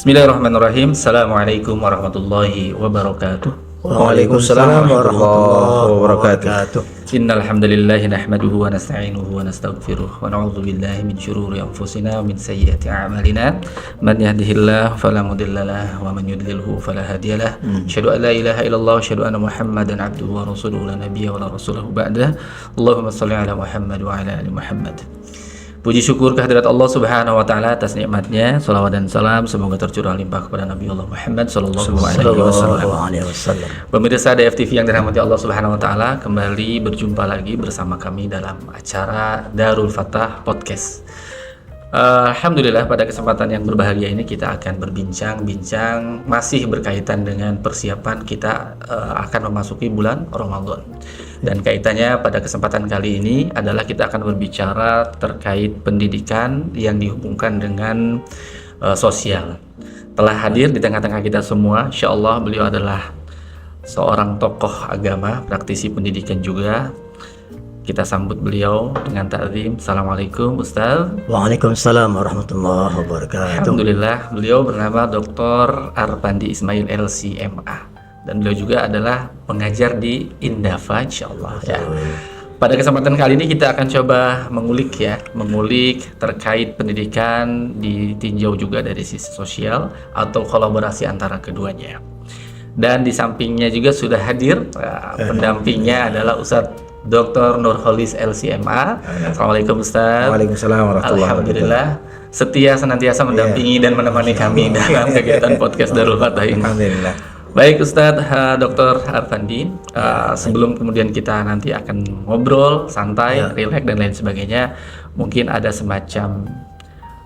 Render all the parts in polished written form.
Bismillahirrahmanirrahim. Assalamualaikum warahmatullahi wabarakatuh. Waalaikumsalam warahmatullahi wabarakatuh. Innal hamdalillahi nahmaduhu wa nasta'inuhu wa nastaghfiruh wa na'udzu billahi min syururi anfusina wa min sayyiati a'malina. Man yahdihillahu fala mudilla lahu wa man yudlilhu fala hadiyalah. Asyhadu an la ilaha illallah wa asyhadu anna Muhammadan 'abduhu wa rasuluhu la nabiyya wa la rasulahu ba'da. Allahumma shalli ala Muhammad wa ala ali Muhammad. Puji syukur kehadirat Allah Subhanahu wa taala atas nikmatnya. Shalawat dan salam semoga tercurah limpah kepada Nabi Allah Muhammad sallallahu alaihi wasallam. Pemirsa DFTV yang dirahmati Allah Subhanahu wa taala, kembali berjumpa lagi bersama kami dalam acara Darul Fatah Podcast. Alhamdulillah, pada kesempatan yang berbahagia ini kita akan berbincang-bincang masih berkaitan dengan persiapan kita akan memasuki bulan Ramadan. Dan kaitannya pada kesempatan kali ini adalah kita akan berbicara terkait pendidikan yang dihubungkan dengan sosial. Telah hadir di tengah-tengah kita semua, insyaallah beliau adalah seorang tokoh agama, praktisi pendidikan juga. Kita sambut beliau dengan ta'zim. Assalamualaikum Ustaz. Waalaikumsalam warahmatullahi wabarakatuh. Alhamdulillah, beliau bernama Dr. Arpandi Ismail LCMA. Dan beliau juga adalah pengajar di Indafa, insyaallah ya. Pada kesempatan kali ini kita akan coba mengulik terkait pendidikan, ditinjau juga dari sisi sosial atau kolaborasi antara keduanya. Dan di sampingnya juga sudah hadir pendampingnya adalah Ustadz Dr. Nurholis LCMA. Assalamualaikum Ustaz. Waalaikumsalam warahmatullahi wabarakatuh. Alhamdulillah setia senantiasa mendampingi dan menemani kami dalam kegiatan podcast Darul Fatah ini. Alhamdulillah. Baik Ustadz Dr. Arpandi, sebelum kemudian kita nanti akan ngobrol santai, rileks dan lain sebagainya, mungkin ada semacam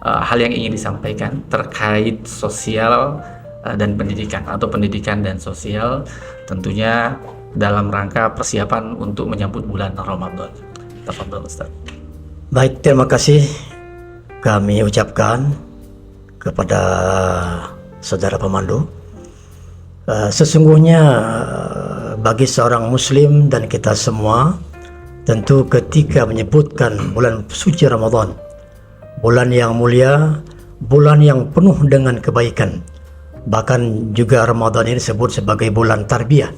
hal yang ingin disampaikan terkait sosial dan pendidikan atau pendidikan dan sosial, tentunya dalam rangka persiapan untuk menyambut bulan Ramadan. Tafadhol Ustaz. Baik, terima kasih kami ucapkan kepada saudara pemandu. Sesungguhnya bagi seorang muslim dan kita semua, tentu ketika menyebutkan bulan suci Ramadan, bulan yang mulia, bulan yang penuh dengan kebaikan, bahkan juga Ramadan ini disebut sebagai bulan tarbiyah,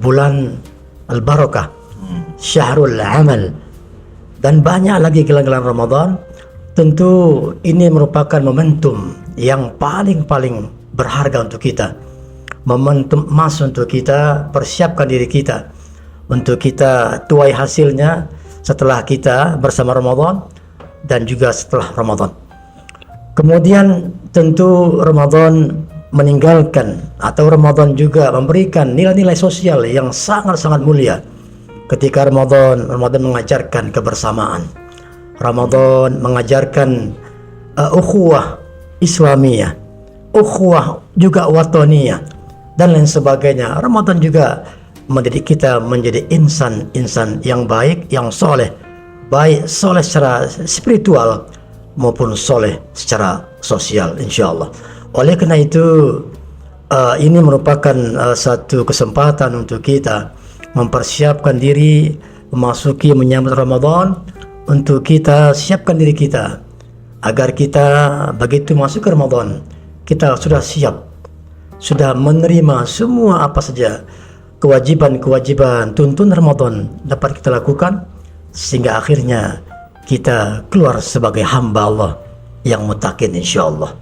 bulan al-barakah, syahrul amal, dan banyak lagi gelar-gelar Ramadan. Tentu ini merupakan momentum yang paling berharga untuk kita, momentum emas untuk kita persiapkan diri kita untuk kita tuai hasilnya setelah kita bersama Ramadan dan juga setelah Ramadan. Kemudian tentu Ramadan meninggalkan atau Ramadan juga memberikan nilai-nilai sosial yang sangat-sangat mulia. Ketika Ramadan mengajarkan kebersamaan, Ramadan mengajarkan ukhuwah Islamiyah, ukhuwah juga wataniyah dan lain sebagainya. Ramadan juga mendidik kita menjadi insan yang baik, yang soleh, baik soleh secara spiritual maupun soleh secara sosial, insyaallah. Oleh karena itu ini merupakan satu kesempatan untuk kita mempersiapkan diri memasuki menyambut Ramadan, untuk kita siapkan diri kita agar kita begitu masuk ke Ramadan kita sudah siap, sudah menerima semua apa saja kewajiban-kewajiban tuntunan Ramadan dapat kita lakukan, sehingga akhirnya kita keluar sebagai hamba Allah yang muttaqin, insyaallah.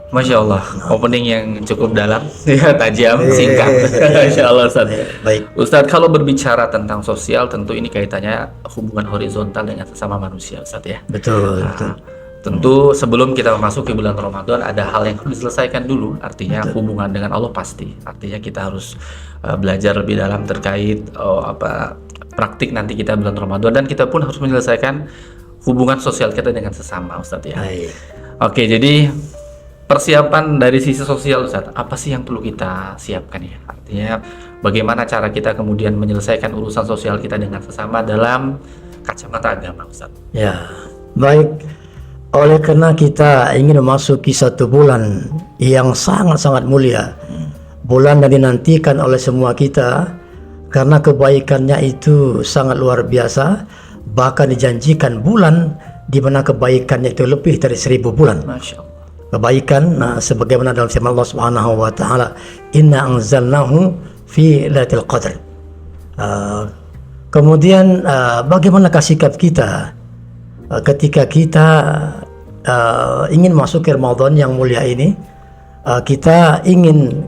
Masya Allah, opening yang cukup dalam, ya, tajam, singkat. Insya Allah Ustaz. Baik. Ustaz, kalau berbicara tentang sosial, tentu ini kaitannya hubungan horizontal dengan sesama manusia, Ustaz ya. Betul. Tentu sebelum kita memasuki bulan Ramadan ada hal yang harus diselesaikan dulu, artinya hubungan dengan Allah pasti. Artinya kita harus belajar lebih dalam terkait praktik nanti kita bulan Ramadan, dan kita pun harus menyelesaikan hubungan sosial kita dengan sesama, Ustaz ya. Baik. Oke, jadi persiapan dari sisi sosial, Ustaz, apa sih yang perlu kita siapkan ya? Artinya bagaimana cara kita kemudian menyelesaikan urusan sosial kita dengan sesama dalam kacamata agama, Ustaz? Ya, baik. Oleh karena kita ingin memasuki satu bulan yang sangat-sangat mulia, bulan yang dinantikan oleh semua kita, karena kebaikannya itu sangat luar biasa, bahkan dijanjikan bulan di mana kebaikannya itu lebih dari 1000 bulan. Masya Allah. kebaikan sebagaimana dalam firman Allah Subhanahu wa taala, inna anzalnahu fi lailatul qadr. Kemudian bagaimana sikap kita ketika kita ingin masuk ke Ramadan yang mulia ini? Kita ingin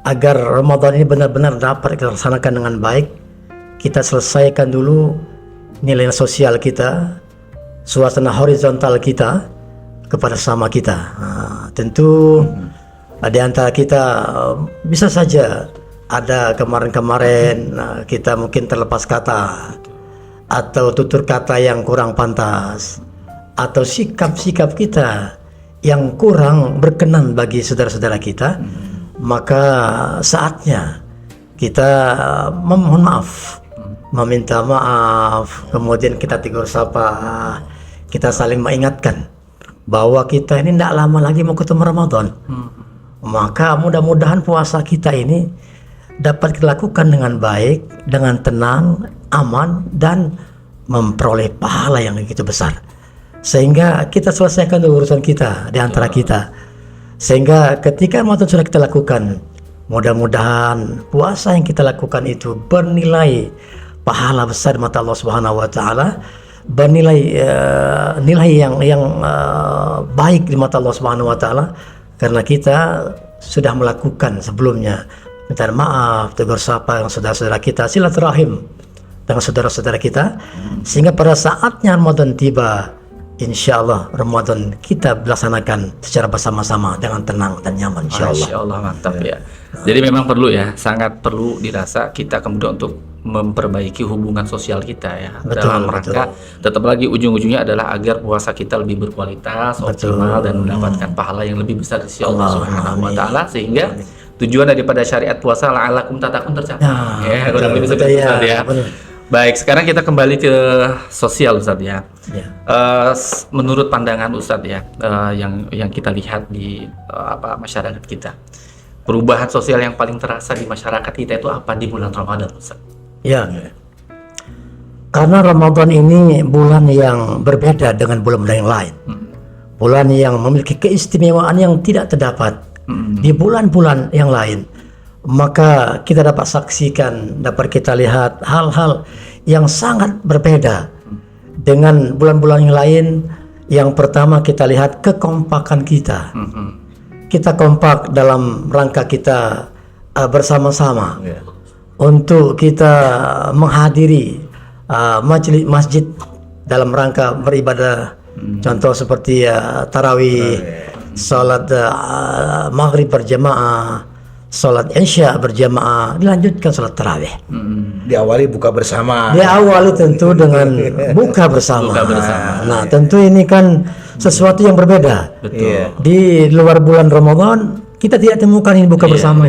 agar Ramadan ini benar-benar dapat kita laksanakan dengan baik. Kita selesaikan dulu nilai sosial kita, suasana horizontal kita kepada sama kita. Tentu di antara kita bisa saja ada kemarin-kemarin kita mungkin terlepas kata atau tutur kata yang kurang pantas atau sikap-sikap kita yang kurang berkenan bagi saudara-saudara kita, maka saatnya kita memohon maaf, meminta maaf, kemudian kita tegur sapa, kita saling mengingatkan bahwa kita ini tidak lama lagi mau ketemu Ramadan. Maka mudah-mudahan puasa kita ini dapat kita lakukan dengan baik, dengan tenang, aman, dan memperoleh pahala yang begitu besar. Sehingga kita selesaikan dulu urusan kita di antara kita. Sehingga ketika Ramadan sudah kita lakukan, mudah-mudahan puasa yang kita lakukan itu bernilai pahala besar di mata Allah Subhanahu wa taala, bernilai nilai yang baik di mata Allah Subhanahu wa taala, karena kita sudah melakukan sebelumnya minta maaf, tegur sapa dengan saudara-saudara kita, silaturahim dengan saudara-saudara kita, sehingga pada saatnya Ramadan tiba, insya Allah Ramadan kita laksanakan secara bersama-sama dengan tenang dan nyaman, insya Allah. Masya Allah, mantap ya. Jadi memang perlu ya, sangat perlu dirasa kita kemudian untuk memperbaiki hubungan sosial kita ya, dalam rangka tetap lagi ujung-ujungnya adalah agar puasa kita lebih berkualitas, optimal, dan mendapatkan pahala yang lebih besar dari sisi Allah Subhanahu wa taala, sehingga tujuan daripada syariat puasa la'allakum tattaqun tercapai. Ya, kurang lebih seperti itu ya. Baik, sekarang kita kembali ke sosial, Ustadz ya. Menurut pandangan Ustadz ya, yang kita lihat di masyarakat kita, perubahan sosial yang paling terasa di masyarakat kita itu apa di bulan Ramadan, Ustadz? Ya, karena Ramadan ini bulan yang berbeda dengan bulan-bulan yang lain. Bulan yang memiliki keistimewaan yang tidak terdapat di bulan-bulan yang lain. Maka kita dapat saksikan, dapat kita lihat hal-hal yang sangat berbeda dengan bulan-bulan yang lain. Yang pertama kita lihat kekompakan kita. Kita kompak dalam rangka kita bersama-sama untuk kita menghadiri majelis masjid dalam rangka beribadah. Contoh seperti tarawih, salat maghrib berjamaah, salat isya berjamaah, dilanjutkan salat tarawih. Diawali buka bersama. Diawali tentu dengan buka bersama. Nah, tentu ini kan sesuatu yang berbeda. Betul. Di luar bulan Ramadan kita tidak temukan ini buka bersama.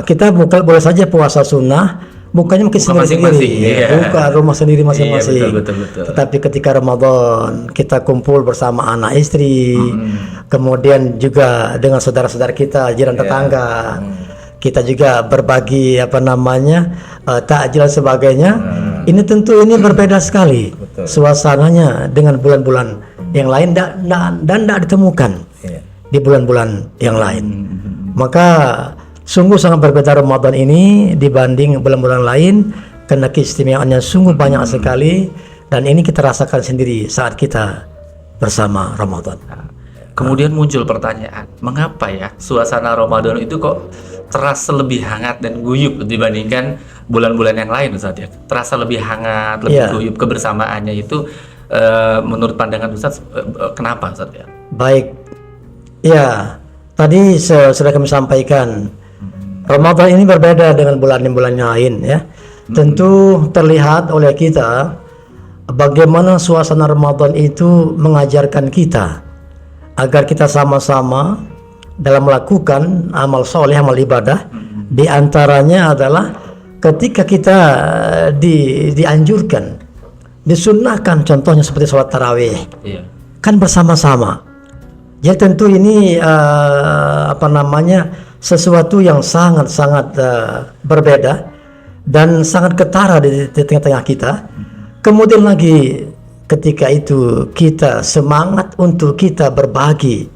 Kita boleh saja puasa sunnah, bukannya mungkin sendiri-sendiri, buka rumah sendiri masing-masing. Betul. Tetapi ketika Ramadan kita kumpul bersama anak istri, kemudian juga dengan saudara-saudara kita, jiran tetangga, kita juga berbagi takjil dan sebagainya. Ini tentu ini berbeda sekali suasananya dengan bulan-bulan yang lain dan tidak ditemukan di bulan-bulan yang lain. Maka sungguh sangat berbeda Ramadan ini dibanding bulan-bulan lain, karena keistimewaannya sungguh banyak sekali, dan ini kita rasakan sendiri saat kita bersama Ramadan. Kemudian muncul pertanyaan, mengapa ya suasana Ramadan itu kok terasa lebih hangat dan guyup dibandingkan bulan-bulan yang lain, Ustaz ya? Terasa lebih hangat, lebih guyup, kebersamaannya itu menurut pandangan Ustaz kenapa, Ustaz ya? Baik, ya tadi sudah kami sampaikan, Ramadan ini berbeda dengan bulan-bulan yang lain ya. Tentu terlihat oleh kita bagaimana suasana Ramadan itu mengajarkan kita agar kita sama-sama dalam melakukan amal soleh, amal ibadah. Di antaranya adalah ketika kita dianjurkan, disunnahkan, contohnya seperti sholat tarawih, kan bersama-sama. Ya tentu ini sesuatu yang sangat-sangat berbeda dan sangat ketara di tengah-tengah kita. Kemudian lagi ketika itu kita semangat untuk kita berbagi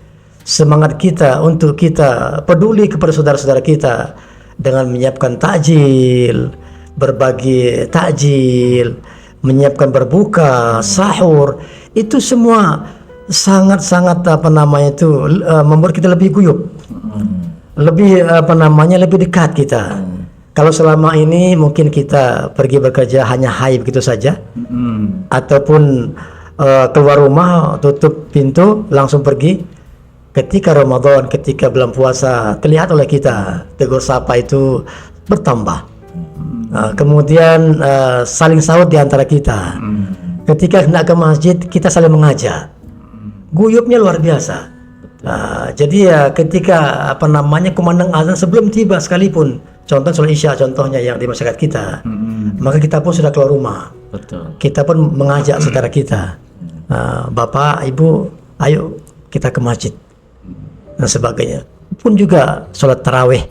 semangat kita untuk kita peduli kepada saudara-saudara kita dengan menyiapkan takjil, berbagi takjil, menyiapkan berbuka, sahur, itu semua sangat-sangat membuat kita lebih guyup, lebih lebih dekat kita. Kalau selama ini mungkin kita pergi bekerja hanya hai begitu saja, ataupun keluar rumah tutup pintu langsung pergi. Ketika Ramadan, ketika bulan puasa, terlihat oleh kita tegur sapa itu bertambah. Kemudian saling saut di antara kita. Ketika hendak ke masjid, kita saling mengajak. Guyupnya luar biasa. Jadi ketika kumandang azan sebelum tiba sekalipun, contoh sholat Isya contohnya yang di masyarakat kita, maka kita pun sudah keluar rumah. Betul. Kita pun mengajak saudara kita, Bapak, Ibu, ayo kita ke masjid dan sebagainya. Pun juga sholat tarawih.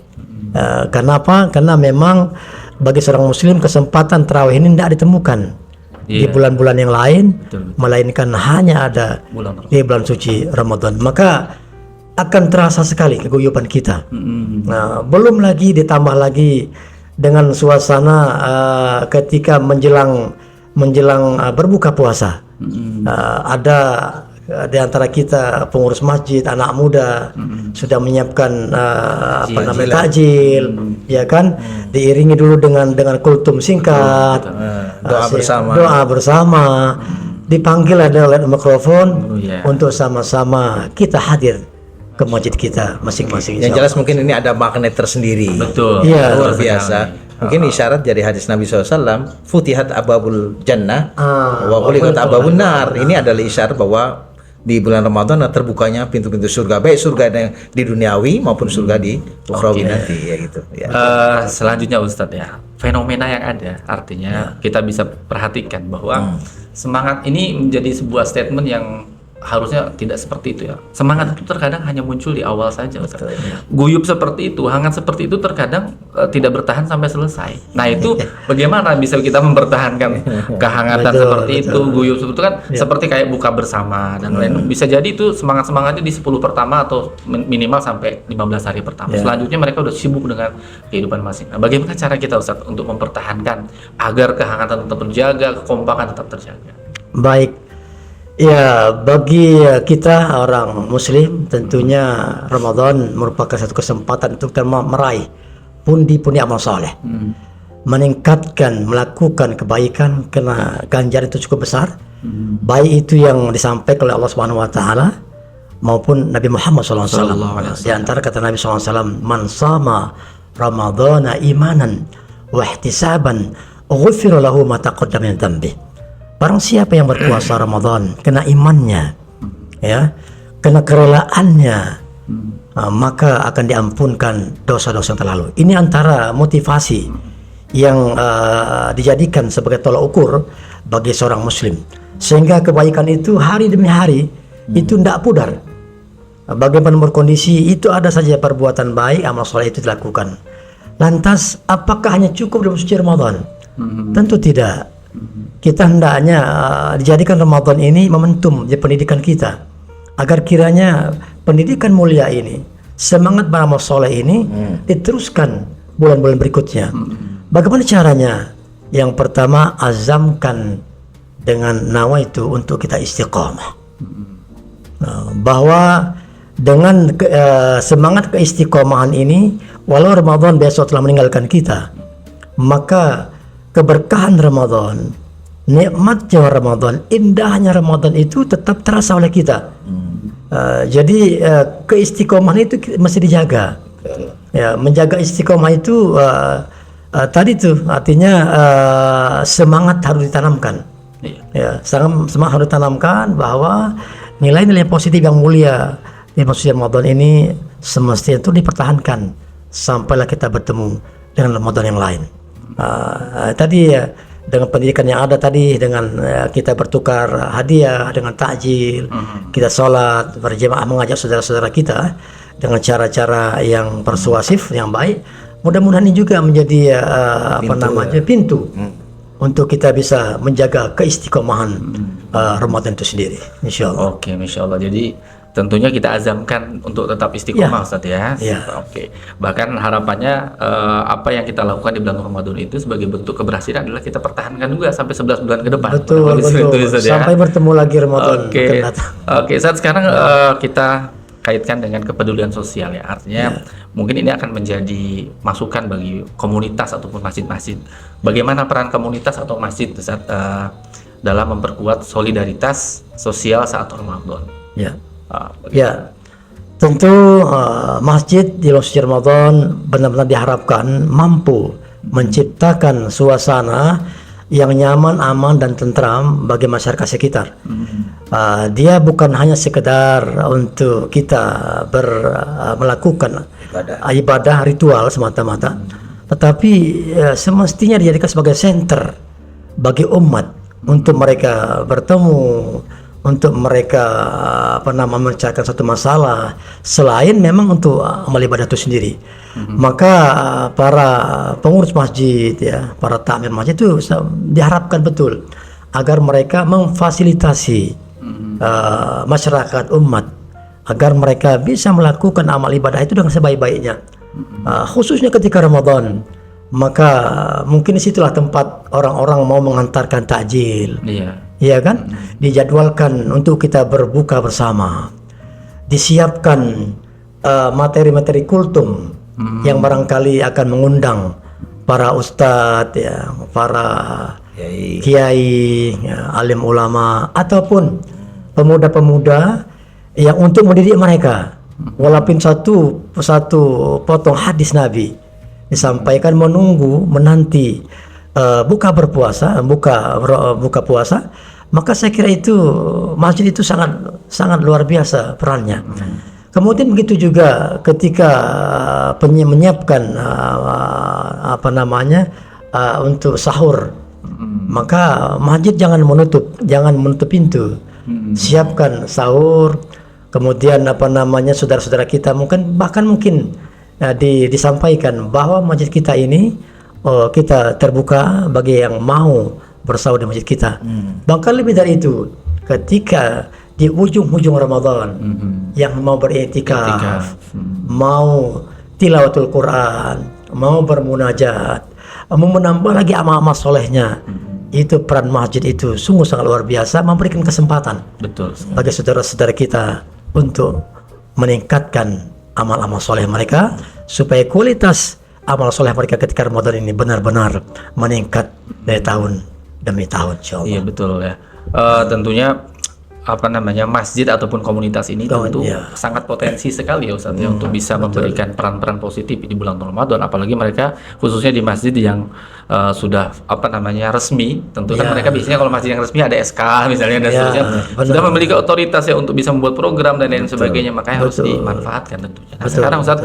Kenapa? Karena memang bagi seorang muslim kesempatan tarawih ini tidak ditemukan di bulan-bulan yang lain, melainkan hanya ada di bulan suci Ramadan. Maka akan terasa sekali keguyupan kita. Belum lagi ditambah lagi dengan suasana ketika menjelang berbuka puasa. Ada di antara kita pengurus masjid, anak muda sudah menyiapkan takjil, ya kan, diiringi dulu dengan kultum singkat, doa bersama, dipanggil ada oleh mikrofon untuk sama-sama kita hadir ke masjid kita masing-masing. Yang jelas mungkin ini ada magnet tersendiri. Betul. Iya, luar biasa. Mungkin isyarat dari hadis Nabi SAW, futihat ababul jannah wa ghuliqat ababun nar. Ini adalah isyarat bahwa di bulan Ramadan terbukanya pintu-pintu surga, baik surga yang di duniawi maupun surga di ukhrawi nanti, ya gitu. Ya. Selanjutnya Ustadz ya, fenomena yang ada, artinya kita bisa perhatikan bahwa semangat ini menjadi sebuah statement yang harusnya tidak seperti itu ya. Semangat itu terkadang hanya muncul di awal saja, Ustaz. Guyup seperti itu, hangat seperti itu terkadang tidak bertahan sampai selesai. Nah itu bagaimana bisa kita mempertahankan kehangatan seperti itu, guyup seperti itu kan seperti kayak buka bersama dan lain. Bisa jadi itu semangatnya di 10 pertama atau minimal sampai 15 hari pertama. Selanjutnya mereka udah sibuk dengan kehidupan masing. Nah, bagaimana cara kita, Ustaz, untuk mempertahankan agar kehangatan tetap terjaga, kekompakan tetap terjaga? Baik. Ya, bagi kita orang muslim tentunya Ramadan merupakan satu kesempatan untuk kita meraih pundi-pundi amal saleh. Meningkatkan, melakukan kebaikan karena ganjaran itu cukup besar. Baik itu yang disampaikan oleh Allah Subhanahu wa taala maupun Nabi Muhammad SAW. Di antara kata Nabi SAW, "Man shama Ramadhana imanan wa ihtisaban, ghufira lahu ma taqaddama min dhanbihi." Barang siapa yang berpuasa Ramadan kena imannya, ya, kena kerelaannya, maka akan diampunkan dosa-dosa yang terlalu. Ini antara motivasi yang dijadikan sebagai tolak ukur bagi seorang muslim, sehingga kebaikan itu hari demi hari itu tidak pudar. Bagaimana berkondisi itu ada saja perbuatan baik, amal soleh itu dilakukan. Lantas apakah hanya cukup dalam suci Ramadan? Tentu tidak. Kita hendaknya dijadikan Ramadan ini momentum di pendidikan kita, agar kiranya pendidikan mulia ini, semangat beramal soleh ini diteruskan bulan-bulan berikutnya. Bagaimana caranya? Yang pertama, azamkan dengan nawaitu untuk kita istiqamah, bahwa dengan semangat keistiqomahan ini, walau Ramadan besok telah meninggalkan kita, maka keberkahan Ramadan, nikmatnya Ramadan, indahnya Ramadan itu tetap terasa oleh kita. Jadi keistiqomahan itu mesti dijaga. Ya, menjaga istiqomah itu tadi tuh artinya semangat harus ditanamkan. Ya, semangat harus ditanamkan bahwa nilai-nilai positif yang mulia di suci Ramadan ini semestinya itu dipertahankan sampailah kita bertemu dengan Ramadan yang lain. Tadi dengan pendidikan yang ada tadi, dengan kita bertukar hadiah, dengan takjil, kita sholat berjamaah, mengajak saudara-saudara kita dengan cara-cara yang persuasif, yang baik. Mudah-mudahan ini juga menjadi pintu untuk kita bisa menjaga keistiqomahan Ramadan itu sendiri, insyaallah. Oke, insyaallah. Jadi tentunya kita azamkan untuk tetap istiqomah, Ustaz ya. Ya. Oke. Bahkan harapannya apa yang kita lakukan di bulan Ramadan itu sebagai bentuk keberhasilan adalah kita pertahankan juga sampai 11 bulan ke depan. Betul, betul. Ustaz, ya. Sampai bertemu lagi Ramadan Oke. akan datang. Oke, Ustaz, sekarang kita kaitkan dengan kepedulian sosial ya. Artinya mungkin ini akan menjadi masukan bagi komunitas ataupun masjid-masjid. Bagaimana peran komunitas atau masjid, Ustaz, dalam memperkuat solidaritas sosial saat Ramadan? Ya. Ya, tentu masjid di bulan suci Ramadan benar-benar diharapkan mampu menciptakan suasana yang nyaman, aman, dan tentram bagi masyarakat sekitar. Dia bukan hanya sekedar untuk kita melakukan ibadah ritual semata-mata, tetapi semestinya dijadikan sebagai center bagi umat untuk mereka bertemu, untuk mereka memecahkan satu masalah selain memang untuk amal ibadah itu sendiri. Maka para pengurus masjid ya, para takmir masjid itu diharapkan betul agar mereka memfasilitasi masyarakat umat agar mereka bisa melakukan amal ibadah itu dengan sebaik-baiknya. Khususnya ketika Ramadan, maka mungkin disitulah tempat orang-orang mau mengantarkan takjil. Iya kan? Dijadwalkan untuk kita berbuka bersama. Disiapkan materi-materi kultum yang barangkali akan mengundang para ustadz ya, para kiai, ya, alim ulama ataupun pemuda-pemuda yang untuk mendidik mereka. Walaupun satu potong hadis Nabi disampaikan menanti buka puasa, maka saya kira itu masjid itu sangat luar biasa perannya. Kemudian begitu juga ketika menyiapkan untuk sahur, maka masjid jangan menutup pintu. Siapkan sahur, kemudian saudara-saudara kita mungkin disampaikan bahwa masjid kita ini kita terbuka bagi yang mau bersahur di masjid kita. Bahkan lebih dari itu, ketika di ujung-ujung Ramadan yang mau beriktikaf, mau tilawatul Quran, mau bermunajat, mau menambah lagi amal-amal solehnya, itu peran masjid itu sungguh sangat luar biasa, memberikan kesempatan bagi saudara-saudara kita untuk meningkatkan amal-amal soleh mereka supaya kualitas amal soleh mereka ketika Ramadan ini benar-benar meningkat dari tahun demi tahun, insyaallah. Iya, betul ya. Tentunya masjid ataupun komunitas ini tentu sangat potensi sekali ya Ustaz ya, untuk bisa memberikan peran-peran positif di bulan Ramadan, apalagi mereka khususnya di masjid yang sudah resmi. Tentu kan mereka biasanya kalau masjid yang resmi ada SK misalnya dan seterusnya, sudah memiliki otoritas ya untuk bisa membuat program dan lain sebagainya, makanya harus dimanfaatkan tentunya. Nah, sekarang Ustaz,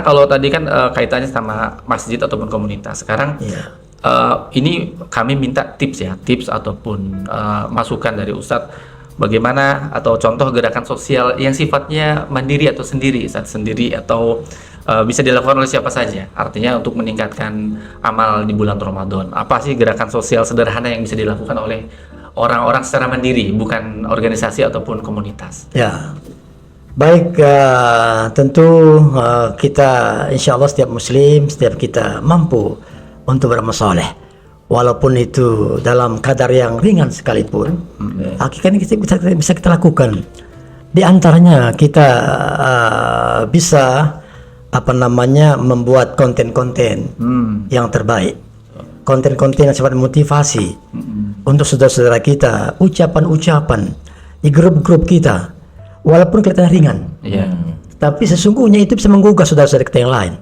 kalau tadi kan kaitannya sama masjid ataupun komunitas. Sekarang ini kami minta tips ataupun masukan dari Ustadz, bagaimana atau contoh gerakan sosial yang sifatnya mandiri atau sendiri atau bisa dilakukan oleh siapa saja, artinya untuk meningkatkan amal di bulan Ramadan. Apa sih gerakan sosial sederhana yang bisa dilakukan oleh orang-orang secara mandiri, bukan organisasi ataupun komunitas? Ya, baik, tentu kita insya Allah setiap kita mampu untuk beramal soleh, walaupun itu dalam kadar yang ringan sekalipun. Hakikatnya bisa kita lakukan. Di antaranya kita bisa membuat konten-konten yang terbaik, konten-konten yang sifat motivasi untuk saudara-saudara kita, ucapan-ucapan di grup-grup kita, walaupun kelihatan ringan, tapi sesungguhnya itu bisa menggugah saudara-saudara kita yang lain.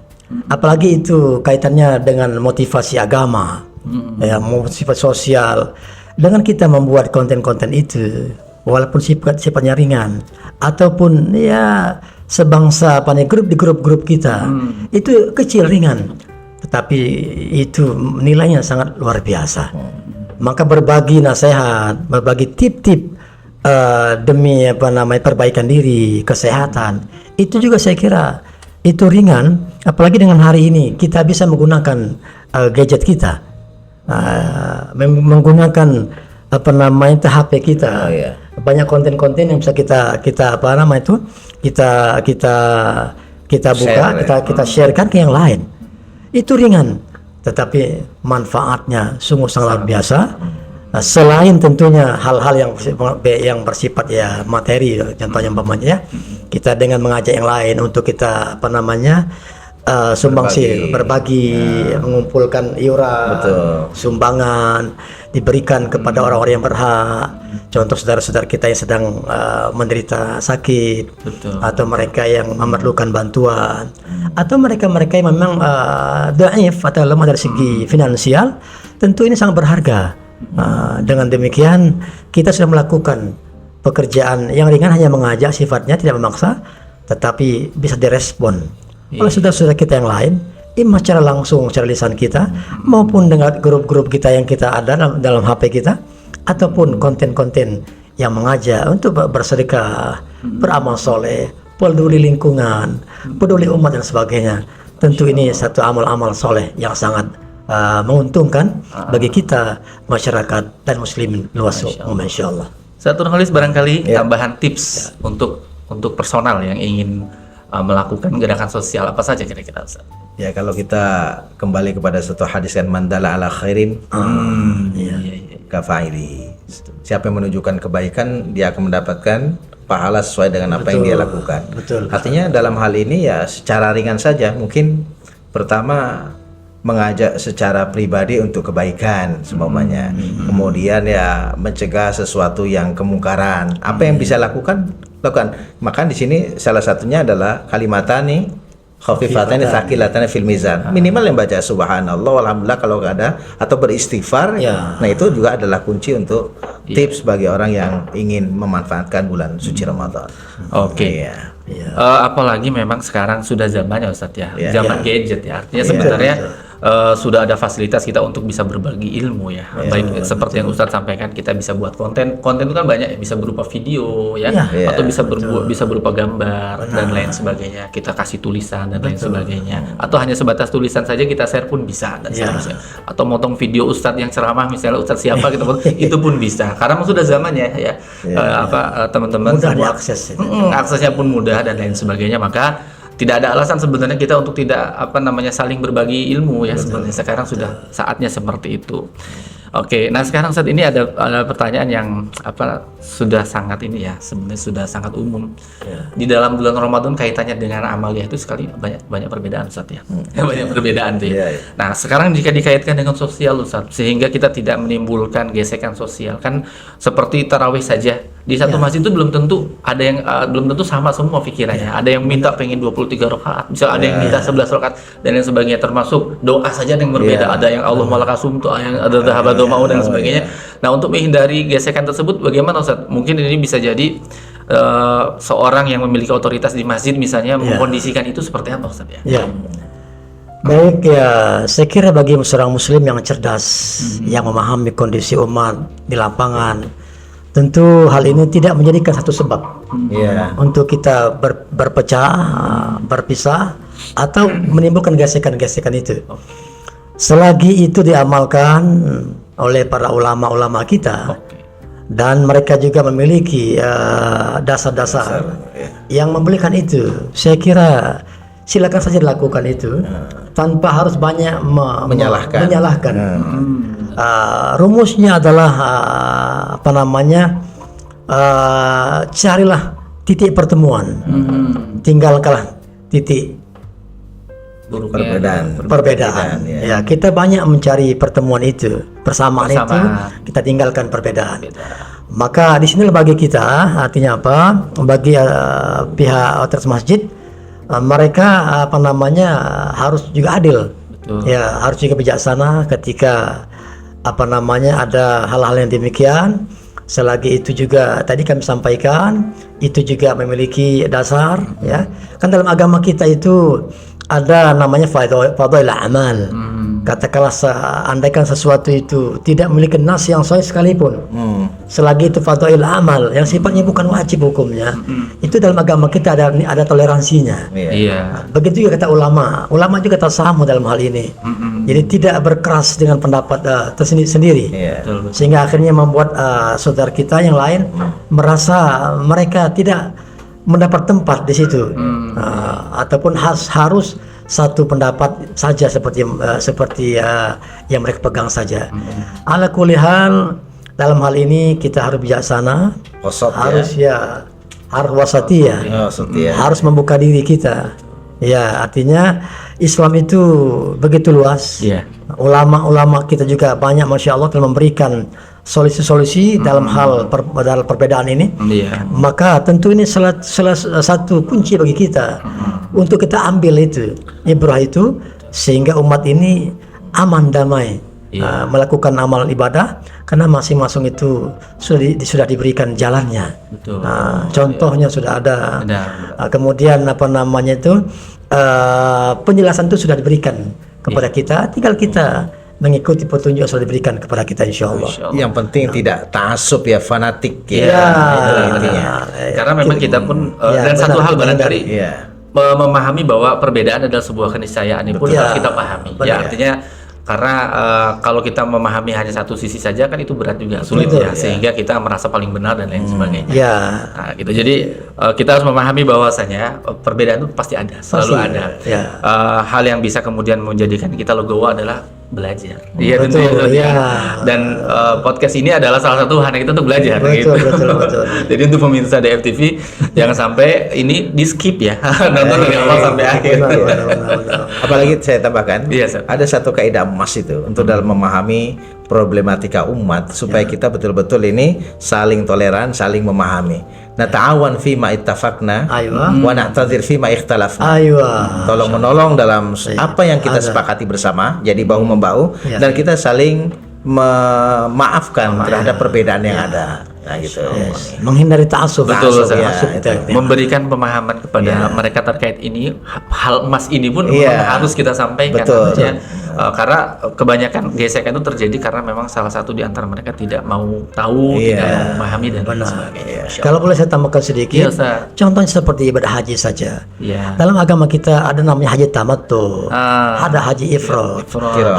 Apalagi itu kaitannya dengan motivasi agama, sifat sosial. Dengan kita membuat konten-konten itu, walaupun sifatnya ringan, ataupun ya sebangsa di grup-grup kita, itu kecil ringan, tetapi itu nilainya sangat luar biasa. Maka berbagi nasihat, berbagi tip-tip demi perbaikan diri, kesehatan, itu juga saya kira itu ringan. Apalagi dengan hari ini kita bisa menggunakan gadget kita, menggunakan apa namanya itu HP kita. Oh, iya. Banyak konten-konten yang bisa kita apa namanya itu kita buka, kita sharekan ke yang lain. Itu ringan, tetapi manfaatnya sungguh sangat luar biasa. Selain tentunya hal-hal yang bersifat ya materi, contohnya umpamanya kita dengan mengajak yang lain untuk kita apa namanya sumbangsi, berbagi, mengumpulkan iuran, sumbangan diberikan kepada orang-orang yang berhak. Contoh saudara-saudara kita yang sedang menderita sakit, atau mereka yang memerlukan bantuan, atau mereka-mereka yang memang dhaif atau lemah dari segi finansial, tentu ini sangat berharga. Dengan demikian kita sudah melakukan pekerjaan yang ringan, hanya mengajak sifatnya, tidak memaksa, tetapi bisa direspon oleh saudara-saudara kita yang lain, imma secara langsung secara lisan kita, maupun dengan grup-grup kita yang kita ada dalam HP kita, ataupun konten-konten yang mengajak untuk bersedekah, beramal soleh, peduli lingkungan, peduli umat dan sebagainya. Tentu ini satu amal-amal soleh yang sangat menguntungkan bagi kita, masyarakat dan muslimin luas umum, insyaallah. Satu nulis barangkali tambahan tips untuk personal yang ingin melakukan gerakan sosial apa saja kira-kira Ustaz? Ya, kalau kita kembali kepada satu hadis kan, mandala ala khairin kafaili. Siapa yang menunjukkan kebaikan, dia akan mendapatkan pahala sesuai dengan apa yang dia lakukan. Artinya dalam hal ini ya secara ringan saja, mungkin pertama mengajak secara pribadi untuk kebaikan semuanya, kemudian ya mencegah sesuatu yang kemungkaran. Apa yang bisa lakukan? Maka di sini salah satunya adalah kalimatani khafifatani tsaqilatani fil mizan. Minimal yang baca subhanallah walhamdulillah kalau nggak ada, atau beristighfar. Nah, itu juga adalah kunci untuk tips bagi orang yang ingin memanfaatkan bulan suci Ramadan. Oke. Apalagi memang sekarang sudah zamannya Ustaz ya, zaman gadget ya. Artinya sebenarnya sudah ada fasilitas kita untuk bisa berbagi ilmu ya. Baik seperti yang Ustadz sampaikan, kita bisa buat konten itu kan banyak ya, bisa berupa video ya, atau bisa berupa gambar dan lain sebagainya. Kita kasih tulisan dan lain sebagainya, atau hanya sebatas tulisan saja kita share pun bisa dan seterusnya. Atau motong video Ustadz yang ceramah, misalnya Ustadz siapa kita potong, itu pun bisa, karena sudah zamannya ya. Teman-teman mudah semua diakses, aksesnya pun mudah dan lain sebagainya. Maka tidak ada alasan sebenarnya kita untuk tidak saling berbagi ilmu ya. Sebenarnya sekarang sudah saatnya seperti itu. Oke, nah sekarang saat ini ada pertanyaan yang sudah sangat ini ya, sebenarnya sudah sangat umum. Di dalam bulan Ramadan kaitannya dengan amaliyah itu sekali banyak perbedaan Ustaz ya. Banyak perbedaan tuh ya. Nah, sekarang jika dikaitkan dengan sosial Ustaz, sehingga kita tidak menimbulkan gesekan sosial, kan seperti tarawih saja. Di satu masjid itu belum tentu ada yang belum tentu sama semua pikirannya. Ada yang minta pengen 23 rakaat, misal ada yang minta 11 rakaat dan lain sebagainya, termasuk doa saja yang berbeda. Ada yang Allah malakasum tuh, yang ada dhahabatu mau dan sebagainya. Nah, untuk menghindari gesekan tersebut bagaimana Ustaz? Mungkin ini bisa jadi seorang yang memiliki otoritas di masjid misalnya mengkondisikan itu seperti apa Ustaz ya? Baik ya, saya kira bagi seorang muslim yang cerdas, yang memahami kondisi umat di lapangan, tentu hal ini tidak menjadikan satu sebab untuk kita berpecah, berpisah, atau menimbulkan gesekan-gesekan itu. Selagi itu diamalkan oleh para ulama-ulama kita, dan mereka juga memiliki dasar-dasar yang membolehkan itu, saya kira silakan saja dilakukan itu tanpa harus banyak menyalahkan. Rumusnya adalah carilah titik pertemuan, tinggalkanlah titik perbedaan. Ya, kita banyak mencari pertemuan itu, persamaan itu, kita tinggalkan perbedaan. Maka di sini bagi kita artinya apa? Bagi pihak otoritas masjid, mereka harus juga adil. Ya, harus juga bijaksana ketika ada hal-hal yang demikian. Selagi itu juga tadi kami sampaikan, itu juga memiliki dasar ya. Kan dalam agama kita itu ada namanya fadhail amal. Katakanlah andaikan sesuatu itu tidak memiliki nas yang sahih sekalipun, selagi itu fadhail amal yang sifatnya bukan wajib hukumnya, itu dalam agama kita ada toleransinya. Iya. Begitu juga kata ulama juga tasamuh dalam hal ini. Jadi tidak berkeras dengan pendapat tersendiri, Iya. sehingga akhirnya membuat saudara kita yang lain merasa mereka tidak mendapat tempat di situ, ataupun harus satu pendapat saja seperti yang mereka pegang saja. Ala kulli hal, dalam hal ini kita harus bijaksana, Wasat, harus harus wasati ya. Harus membuka diri kita. Ya, artinya Islam itu begitu luas. Iya. Ulama-ulama kita juga banyak, masya Allah, telah memberikan solusi-solusi dalam hal dalam perbedaan ini. Iya. Maka tentu ini salah satu kunci bagi kita untuk kita ambil itu ibrah itu, sehingga umat ini aman damai melakukan amal ibadah, karena masing-masing itu sudah diberikan jalannya. Betul. Contohnya sudah ada. Benar. Kemudian penjelasan itu sudah diberikan kepada kita, tinggal kita mengikuti petunjuk yang sudah diberikan kepada kita, insya Allah. Yang penting tidak ta'assub ya, fanatik ya. Ya, Itulah intinya. Karena memang kita pun dan benar, satu hal kita barangkali Iya. memahami bahwa perbedaan adalah sebuah keniscayaan, ini pun harus kita pahami. Ya, artinya karena kalau kita memahami hanya satu sisi saja kan itu berat juga, sulit ya, sehingga kita merasa paling benar dan lain sebagainya. Ya. Nah, gitu. Jadi kita harus memahami bahwasanya perbedaan itu pasti ada, selalu ada. Ya. Hal yang bisa kemudian menjadikan kita legowo adalah belajar. Iya, Betul, tentu ya. Dan podcast ini adalah salah satu wahana kita untuk belajar. Betul, gitu. betul. Jadi untuk pemirsa DFTV jangan sampai ini di skip ya, nonton dari awal sampai akhir. Benar. Apalagi saya tambahkan, Iya, Ustaz. ada satu kaidah emas itu untuk dalam memahami problematika umat, supaya kita betul-betul ini saling toleran, saling memahami. Nata'awan fima ittafaqna wa na'tadzir fima ikhtalafna. Tolong menolong dalam apa yang kita sepakati bersama, jadi bahu membahu, dan kita saling memaafkan terhadap perbedaan yang ada. Nah gitu. Menghindari ta'assub. Betul, Ta'assub, ya, Ustaz. itu. Memberikan pemahaman kepada mereka terkait ini, hal emas ini pun Iya. harus kita sampaikan. Betul. Artinya, karena kebanyakan gesekan itu terjadi karena memang salah satu di antara mereka tidak mau tahu, Iya. tidak mau memahami dan lain sebagainya. Masya Kalau boleh saya tambahkan sedikit, Iya, Ustaz. contohnya seperti ibadah haji saja. Iya. Dalam agama kita ada namanya haji tamattu, ada haji ifrad,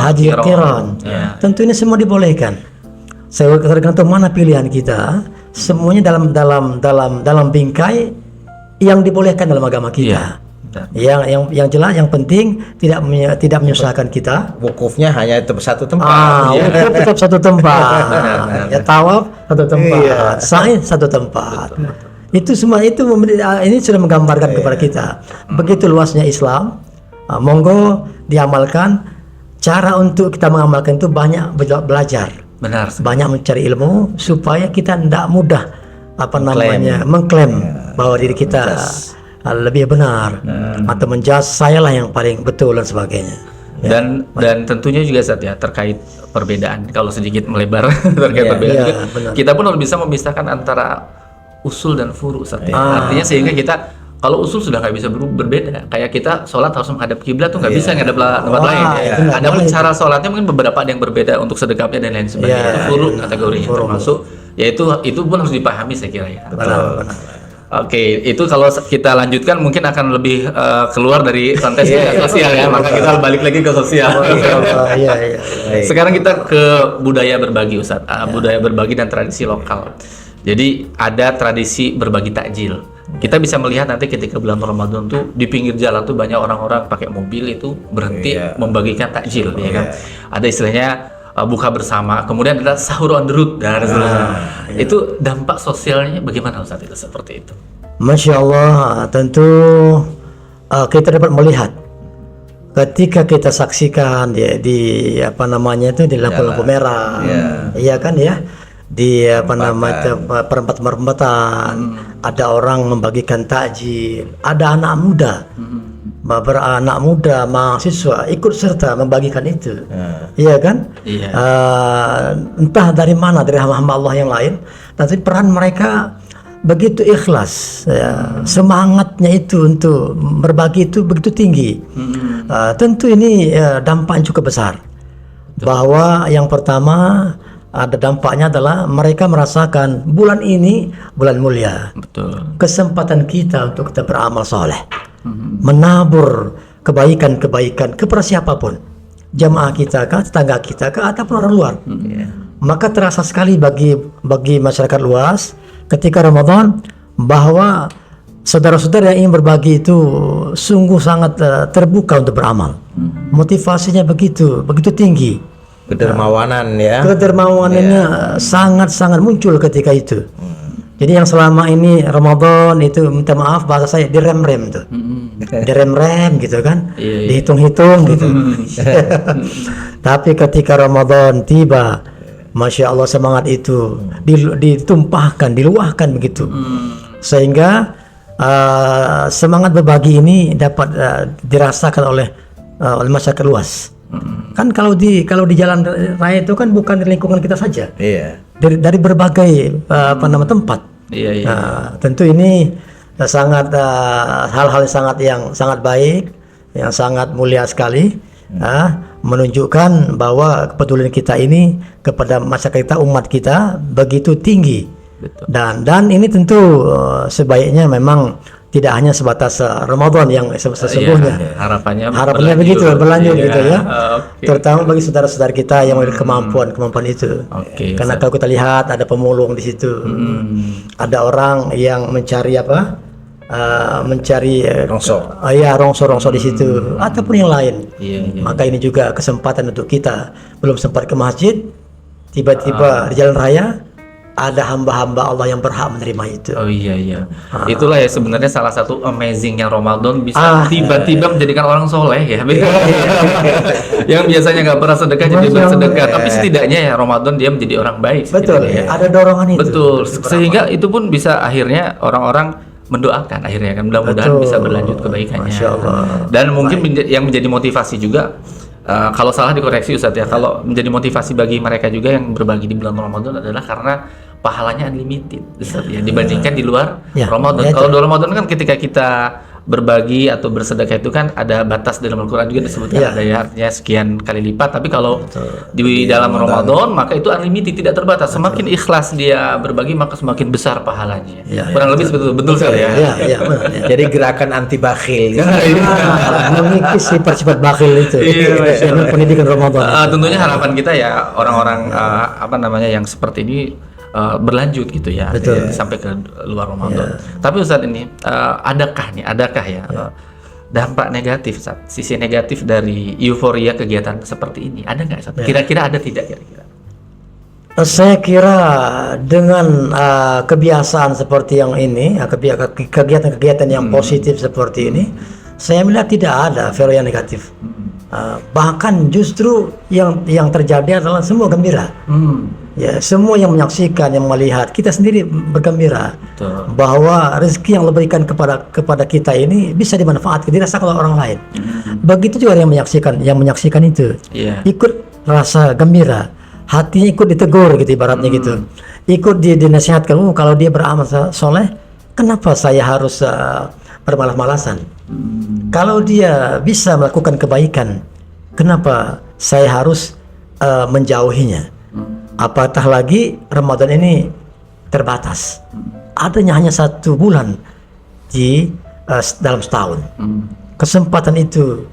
haji qiran. Iya. Tentu ini semua dibolehkan. Saya tergantung mana pilihan kita. Semuanya dalam bingkai yang dibolehkan dalam agama kita. Iya. Yang jelas, yang penting tidak menyusahkan kita. Wukufnya hanya itu satu tempat. Wukuf tetap satu tempat. Ya, tawaf satu tempat, sa'i satu tempat. Itu semua ini sudah menggambarkan kepada kita begitu luasnya Islam. Monggo diamalkan. Cara untuk kita mengamalkan itu banyak belajar. Benar. Banyak mencari ilmu supaya kita tidak mudah mengklaim bahwa diri kita lebih benar atau menjudge saya lah yang paling betul dan sebagainya. Dan tentunya juga Ustaz ya, terkait perbedaan, kalau sedikit melebar terkait perbedaan juga, benar. kita pun harus bisa memisahkan antara usul dan furu Ustaz ya. Artinya sehingga kita, kalau usul sudah nggak bisa berbeda, kayak kita sholat harus menghadap kiblat tuh nggak bisa ngadap tempat lain. Ada pun cara sholatnya mungkin beberapa ada yang berbeda untuk sedekapnya dan lain sebagainya. Itu furu kategorinya termasuk. Ya itu pun harus dipahami saya kira ya. Benar. Oke, itu kalau kita lanjutkan mungkin akan lebih keluar dari konteks sosial ya, maka kita balik lagi ke sosial. Iya. Sekarang kita ke budaya berbagi Ustaz, budaya berbagi dan tradisi lokal. Jadi ada tradisi berbagi takjil. Kita bisa melihat nanti ketika bulan Ramadan tuh di pinggir jalan tuh banyak orang-orang pakai mobil itu berhenti membagikan takjil, ya kan? Ada istilahnya buka bersama, kemudian ada sahur on the road dan seterusnya. Itu dampak sosialnya bagaimana Ustaz itu seperti itu? Masya Allah, tentu kita dapat melihat ketika kita saksikan di lampu-lampu merah, iya kan ya, di perempatan ada orang membagikan takjil, ada anak muda mahasiswa ikut serta membagikan itu, iya kan? Iya. Entah dari mana, dari hamba Allah yang lain, tapi peran mereka begitu ikhlas, ya. Semangatnya itu untuk berbagi itu begitu tinggi. Tentu ini dampaknya cukup besar. Bahwa yang pertama ada dampaknya adalah mereka merasakan bulan ini bulan mulia. Betul. Kesempatan kita untuk kita beramal soleh, menabur kebaikan-kebaikan kepada siapapun, jamaah kita kah, tetangga kita kah, ataupun orang luar. Maka terasa sekali bagi masyarakat luas ketika Ramadan bahwa saudara-saudara yang ingin berbagi itu sungguh sangat terbuka untuk beramal. Motivasinya begitu tinggi. Kedermawanan ya. Kedermawanannya sangat-sangat muncul ketika itu. Jadi yang selama ini Ramadan itu, minta maaf bahasa saya, direm-rem tuh. Direm-rem gitu kan. Dihitung-hitung gitu. Tapi ketika Ramadan tiba, Masya Allah semangat itu ditumpahkan, diluahkan begitu. Sehingga semangat berbagi ini dapat dirasakan oleh masyarakat luas. Kan kalau di jalan raya itu kan bukan di lingkungan kita saja. Dari berbagai tempat. Tentu ini sangat hal-hal yang sangat baik, yang sangat mulia sekali, menunjukkan bahwa kepedulian kita ini kepada masyarakat kita, umat kita begitu tinggi. Betul. Dan ini tentu sebaiknya memang tidak hanya sebatas Ramadan yang sesungguhnya. Harapannya begitu berlanjut gitu ya. Okay. Terutama bagi saudara-saudara kita yang memiliki kemampuan itu. Karena kalau kita lihat ada pemulung di situ, ada orang yang mencari rongsor di situ, ataupun yang lain. Maka ini juga kesempatan untuk kita. Belum sempat ke masjid, tiba-tiba di jalan raya ada hamba-hamba Allah yang berhak menerima itu. Itulah ya sebenarnya salah satu amazingnya Ramadan, bisa tiba-tiba menjadikan orang soleh ya. Yang biasanya nggak pernah sedekah jadi bersedekah, tapi setidaknya ya Ramadan dia menjadi orang baik. Betul ya. Ada dorongan itu. Betul. Sehingga itu pun bisa akhirnya orang-orang mendoakan akhirnya kan, mudah-mudahan bisa berlanjut kebaikannya. Masya Allah. Dan mungkin yang menjadi motivasi juga, kalau salah dikoreksi Ustadz ya, kalau menjadi motivasi bagi mereka juga yang berbagi di bulan Ramadan adalah karena pahalanya unlimited Ustadz ya, dibandingkan di luar Ramadan. Kalau di Ramadan kan ketika kita berbagi atau bersedekah itu kan ada batas, dalam Al-Quran juga disebutkan ada ya, artinya sekian kali lipat. Tapi kalau di dalam Ramadan maka itu unlimited, tidak terbatas. Semakin ikhlas dia berbagi maka semakin besar pahalanya. Kurang lebih seperti itu. Betul sekali ya. Jadi gerakan anti bakhil. Mengikis sifat-sifat bakhil itu. Pendidikan Ramadan. Tentunya harapan kita ya orang-orang yang seperti ini berlanjut gitu ya, sampai ke luar Ramadan. Tapi Ustadz ini adakah ya dampak negatif, Ustadz, sisi negatif dari euforia kegiatan seperti ini? Ada nggak Ustadz? Kira-kira ada tidak kira-kira? Saya kira dengan kebiasaan seperti yang ini, kegiatan-kegiatan yang positif seperti ini, saya melihat tidak ada euforia negatif. Bahkan justru yang terjadi adalah semua gembira. Ya, semua yang menyaksikan, yang melihat, kita sendiri bergembira. Bahwa rezeki yang Allah berikan kepada kita ini bisa dimanfaatkan, dirasakan oleh orang lain. Begitu juga yang menyaksikan itu, ikut rasa gembira, hatinya ikut ditegur gitu, ibaratnya gitu, ikut dinasihatkan. Kalau dia beramal soleh, kenapa saya harus bermalas-malasan? Kalau dia bisa melakukan kebaikan, kenapa saya harus menjauhinya? Apatah lagi Ramadan ini terbatas, adanya hanya 1 bulan dalam setahun. Kesempatan itu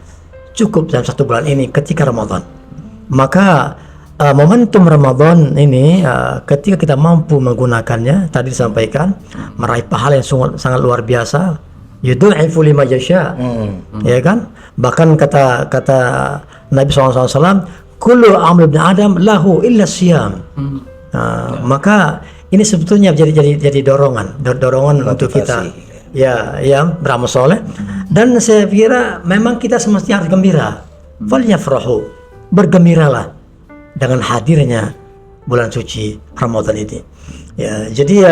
cukup dalam 1 bulan ini ketika Ramadan. Maka momentum Ramadan ini ketika kita mampu menggunakannya, tadi disampaikan, meraih pahala yang sangat luar biasa. Yudha'ifu liman yasha, ya kan? Bahkan kata Nabi SAW, kullu amal ibn Adam lahu illa siyam. Maka ini sebetulnya jadi dorongan untuk kita beramal soleh. Dan saya kira memang kita semestinya harus gembira. Falyafrahu, bergembiralah dengan hadirnya bulan suci Ramadan ini. Ya, jadi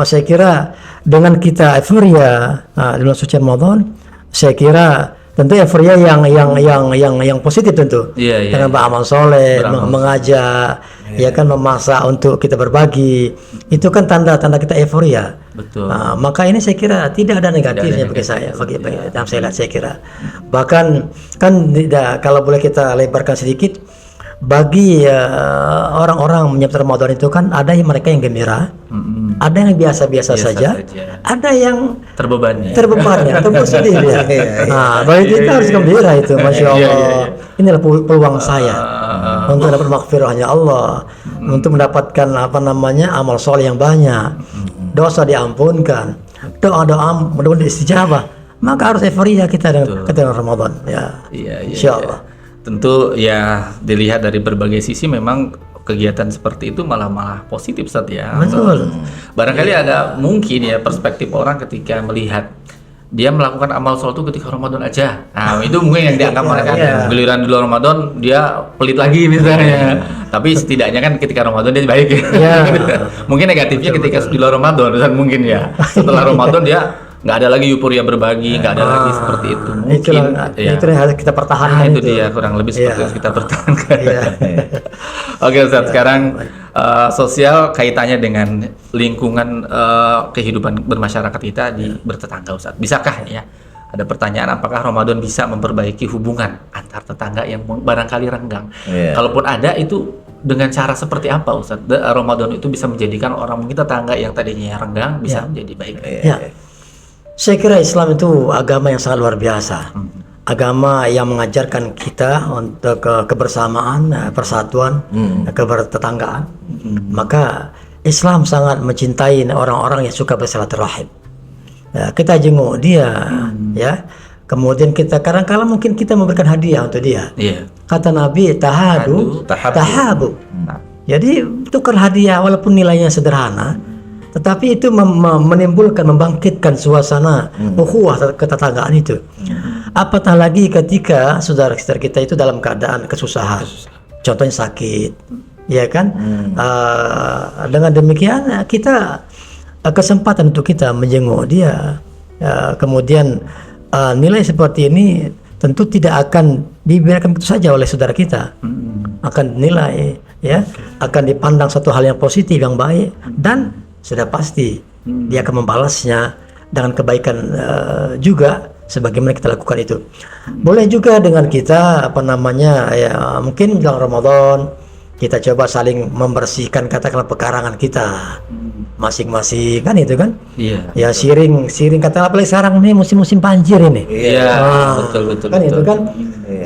saya kira dengan kita euforia di bulan suci Ramadan, saya kira tentu euforia yang positif tentu. Dengan beramal soleh, mengajak, memasak untuk kita berbagi, itu kan tanda-tanda kita euforia. Betul. Maka ini saya kira tidak ada negatifnya bagi saya, dalam saya kira. Bahkan kan kalau boleh kita lebarkan sedikit, bagi orang-orang menyambut Ramadan itu kan ada yang mereka yang gembira, ada yang biasa-biasa saja, ada yang Terbebani. ya, atau bersedih dia. Nah, bagi kita harus gembira itu, masya Allah. Inilah peluang saya untuk dapat maghfirahnya Allah, untuk mendapatkan amal soleh yang banyak, dosa diampunkan, doa mudah-mudahan istijabah. Maka harus euforia kita dengan Ramadan, ya. Insya Allah. Tentu ya dilihat dari berbagai sisi memang kegiatan seperti itu malah positif Ustaz ya. Betul. Barangkali ada mungkin ya perspektif orang ketika melihat dia melakukan amal soleh itu ketika Ramadan aja. Nah, itu mungkin yang dianggap mereka giliran di luar Ramadan dia pelit lagi misalnya. Tapi setidaknya kan ketika Ramadan dia baik ya. Mungkin negatifnya ketika di luar Ramadan Ustaz mungkin ya. Setelah Ramadan dia nggak ada lagi euforia berbagi, nggak ada lagi seperti itu. Mungkin itu yang harus kita pertahankan. Itu dia kurang lebih seperti yang kita pertahankan. Oke Ustaz, sekarang sosial kaitannya dengan lingkungan kehidupan bermasyarakat kita di bertetangga Ustaz. Bisakah ya? Ada pertanyaan, apakah Ramadan bisa memperbaiki hubungan antar tetangga yang barangkali renggang? Kalaupun ada, itu dengan cara seperti apa Ustaz? Ramadan itu bisa menjadikan orang mungkin tetangga yang tadinya renggang bisa menjadi baik. Saya kira Islam itu agama yang sangat luar biasa. Agama yang mengajarkan kita untuk kebersamaan, persatuan, kebertetanggaan. Maka Islam sangat mencintai orang-orang yang suka bersilaturahim. Kita jenguk dia, ya. Kemudian kita kadang-kala mungkin kita memberikan hadiah untuk dia. Kata Nabi, tahabu. Jadi tukar hadiah walaupun nilainya sederhana, tetapi itu menimbulkan, membangkitkan suasana ukhuwah ketetanggaan itu. Apatah lagi ketika saudara-saudara kita itu dalam keadaan kesusahan, contohnya sakit, ya kan? Dengan demikian kita kesempatan untuk kita menjenguk dia. Kemudian nilai seperti ini tentu tidak akan dibiarkan begitu saja oleh saudara kita. Akan dinilai, ya, akan dipandang satu hal yang positif, yang baik, dan sudah pasti dia akan membalasnya dengan kebaikan juga sebagaimana kita lakukan itu. Boleh juga dengan kita mungkin menjelang Ramadan kita coba saling membersihkan katakanlah pekarangan kita masing-masing, kan itu kan? Ya siring katakanlah apalagi sekarang ini musim-musim banjir ini. Betul. Kan itu kan?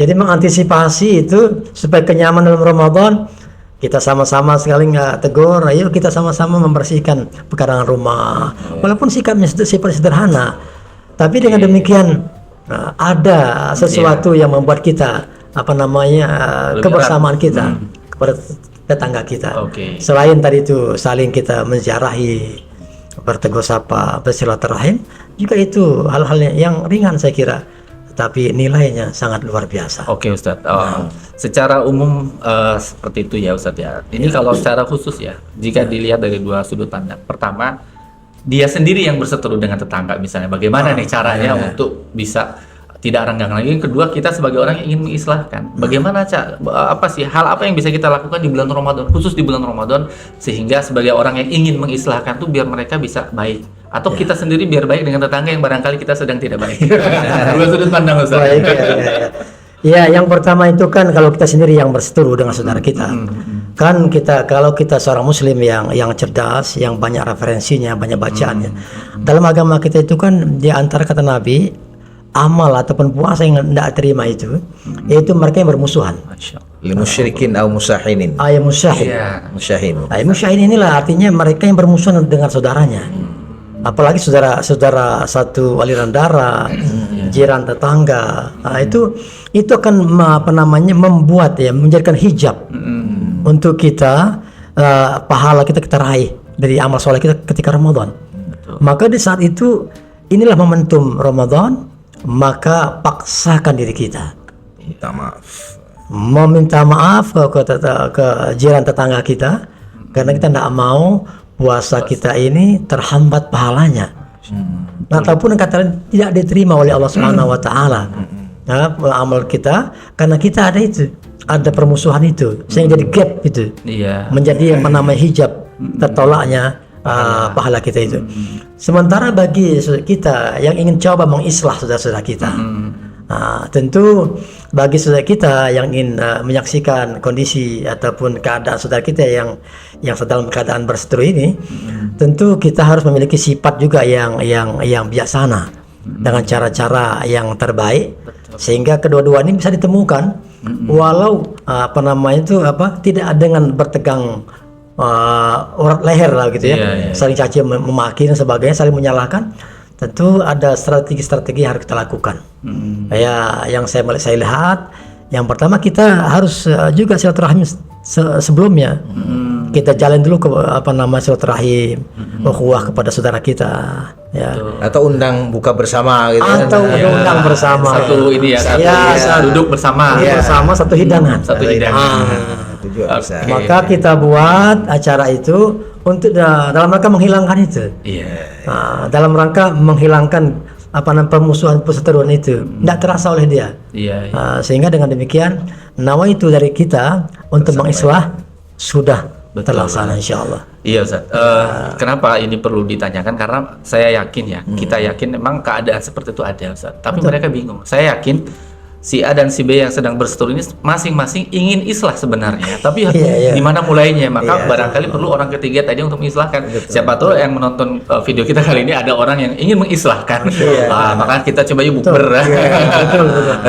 Jadi mengantisipasi itu supaya kenyamanan dalam Ramadan. Kita sama-sama sekali nggak tegur, ayo kita sama-sama membersihkan pekarangan rumah. Walaupun sikapnya sederhana, tapi dengan demikian ada sesuatu yang membuat kita kebersamaan kita kepada tetangga kita. Selain tadi itu saling kita menziarahi, bertegur sapa, bersilaturahim, juga itu hal-hal yang ringan saya kira. Tapi nilainya sangat luar biasa. Oke Ustadz, secara umum seperti itu ya Ustadz ya. Ini kalau secara khusus ya, jika dilihat dari dua sudut pandang. Pertama, dia sendiri yang berseteru dengan tetangga misalnya. Bagaimana nih caranya untuk bisa tidak renggang lagi. Yang kedua, kita sebagai orang yang ingin mengislahkan. Bagaimana hal apa yang bisa kita lakukan di bulan Ramadan, khusus di bulan Ramadan, sehingga sebagai orang yang ingin mengislahkan tuh biar mereka bisa baik. Atau kita sendiri biar baik dengan tetangga yang barangkali kita sedang tidak baik. Dua sudut pandang Ustaz. Ya, yang pertama itu kan kalau kita sendiri yang berseteru dengan saudara kita. Kan kalau kita seorang muslim yang cerdas, yang banyak referensinya, banyak bacaannya. Dalam agama kita itu kan di antara kata Nabi, amal ataupun puasa yang tidak terima itu yaitu mereka yang bermusuhan. Musyrikin atau musahinin. Musyahin inilah artinya mereka yang bermusuhan dengan saudaranya. Apalagi saudara satu aliran darah, jiran tetangga. Itu akan membuat ya, menjadikan hijab untuk kita pahala kita raih dari amal soleh kita ketika Ramadan. Maka di saat itu inilah momentum Ramadan, maka paksakan diri kita meminta maaf ke jiran tetangga kita, karena kita tidak mau puasa kita ini terhambat pahalanya, ataupun kata tidak diterima oleh Allah Subhanahu Wa Taala. Amal kita, karena kita ada permusuhan itu, sehingga jadi gap itu, menjadi hijab tertolaknya pahala kita itu. Sementara bagi kita yang ingin coba mengislah saudara-saudara kita, Tentu bagi saudara kita yang ingin menyaksikan kondisi ataupun keadaan saudara kita yang sedang dalam keadaan berseteru ini, tentu kita harus memiliki sifat juga yang bijaksana dengan cara-cara yang terbaik, sehingga kedua-dua ini bisa ditemukan walau tidak dengan bertegang urat leher lah gitu ya, saling caci memaki dan sebagainya, saling menyalahkan. Tentu ada strategi-strategi yang harus kita lakukan. Ya, yang saya lihat, yang pertama kita harus juga silaturahim sebelumnya. Kita jalan dulu ke silaturahim, ukhuwah kepada saudara kita, ya. Atau undang buka bersama gitu. Atau undang bersama. Satu ini ya, duduk bersama. Bersama satu hidangan. Itu juga bisa. Maka kita buat acara itu untuk dalam rangka menghilangkan itu. Dalam rangka menghilangkan permusuhan perseteruan itu, tidak terasa oleh dia. Sehingga dengan demikian nawaitu dari kita untuk mengislah sudah terlaksana insyaallah. Iya Ustaz. Kenapa ini perlu ditanyakan? Karena saya yakin ya, kita yakin memang keadaan seperti itu ada Ustaz. Tapi mereka bingung. Saya yakin si A dan si B yang sedang berseteru ini masing-masing ingin islah sebenarnya, tapi di mana mulainya? Maka barangkali perlu orang ketiga tadi untuk mengislahkan. Siapa tahu yang menonton video kita kali ini ada orang yang ingin mengislahkan. Maka kita coba yuk bukber.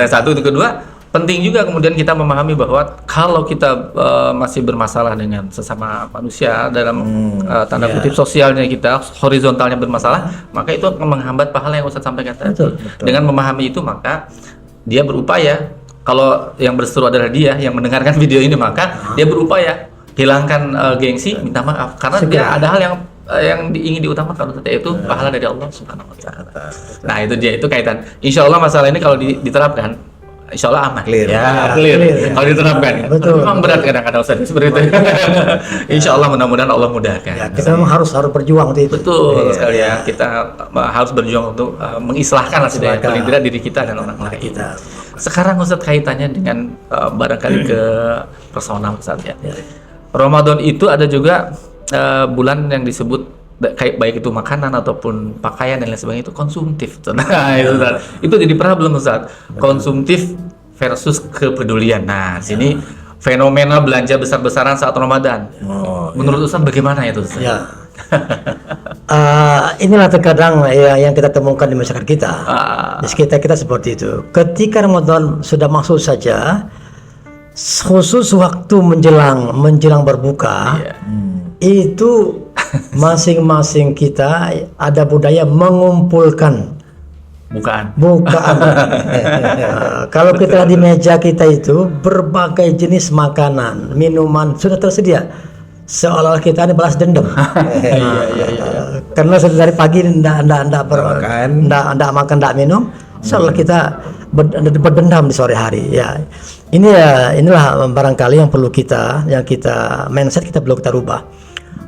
Satu, itu kedua, penting juga kemudian kita memahami bahwa kalau kita masih bermasalah dengan sesama manusia dalam tanda kutip sosialnya kita, horizontalnya bermasalah, maka itu akan menghambat pahala yang Ustaz sampaikan tadi. Dengan memahami itu, maka dia berupaya, kalau yang berseteru adalah dia yang mendengarkan video ini, maka dia berupaya hilangkan gengsi, minta maaf, karena dia ada hal yang ingin diutamakan, yaitu pahala dari Allah Subhanahu wa Ta'ala. Nah, itu dia, itu kaitan. Insya Allah masalah ini kalau diterapkan, insya Allah aman. Clear. Kalau diterapkan. Betul. Memang berat kadang-kadang Ustaz seperti itu. Insya Allah mudah-mudahan Allah mudahkan. Kita memang harus berjuang untuk itu. Betul sekali ya. Kita harus berjuang untuk mengislahkan paling tidak diri kita dan orang lain. Sekarang Ustaz kaitannya dengan barangkali ke personal Ustaz ya. Ramadan itu ada juga bulan yang disebut baik itu makanan ataupun pakaian dan lain sebagainya itu konsumtif. Nah, itu jadi problem Ustaz. Konsumtif versus kepedulian. Nah, sini fenomena belanja besar-besaran saat Ramadan. Menurut Ustaz bagaimana itu Ustaz? Inilah terkadang yang kita temukan di masyarakat kita. Di sekitar kita seperti itu. Ketika Ramadan sudah masuk saja, khusus waktu menjelang berbuka, itu masing-masing kita ada budaya mengumpulkan bukaan. Kalau kita di meja kita itu berbagai jenis makanan, minuman sudah tersedia, seolah kita ini balas dendam. Karena dari pagi ndak makan, ndak minum, seolah kita berdendam di sore hari. Ya, inilah barangkali yang perlu kita mindset kita perlu kita rubah.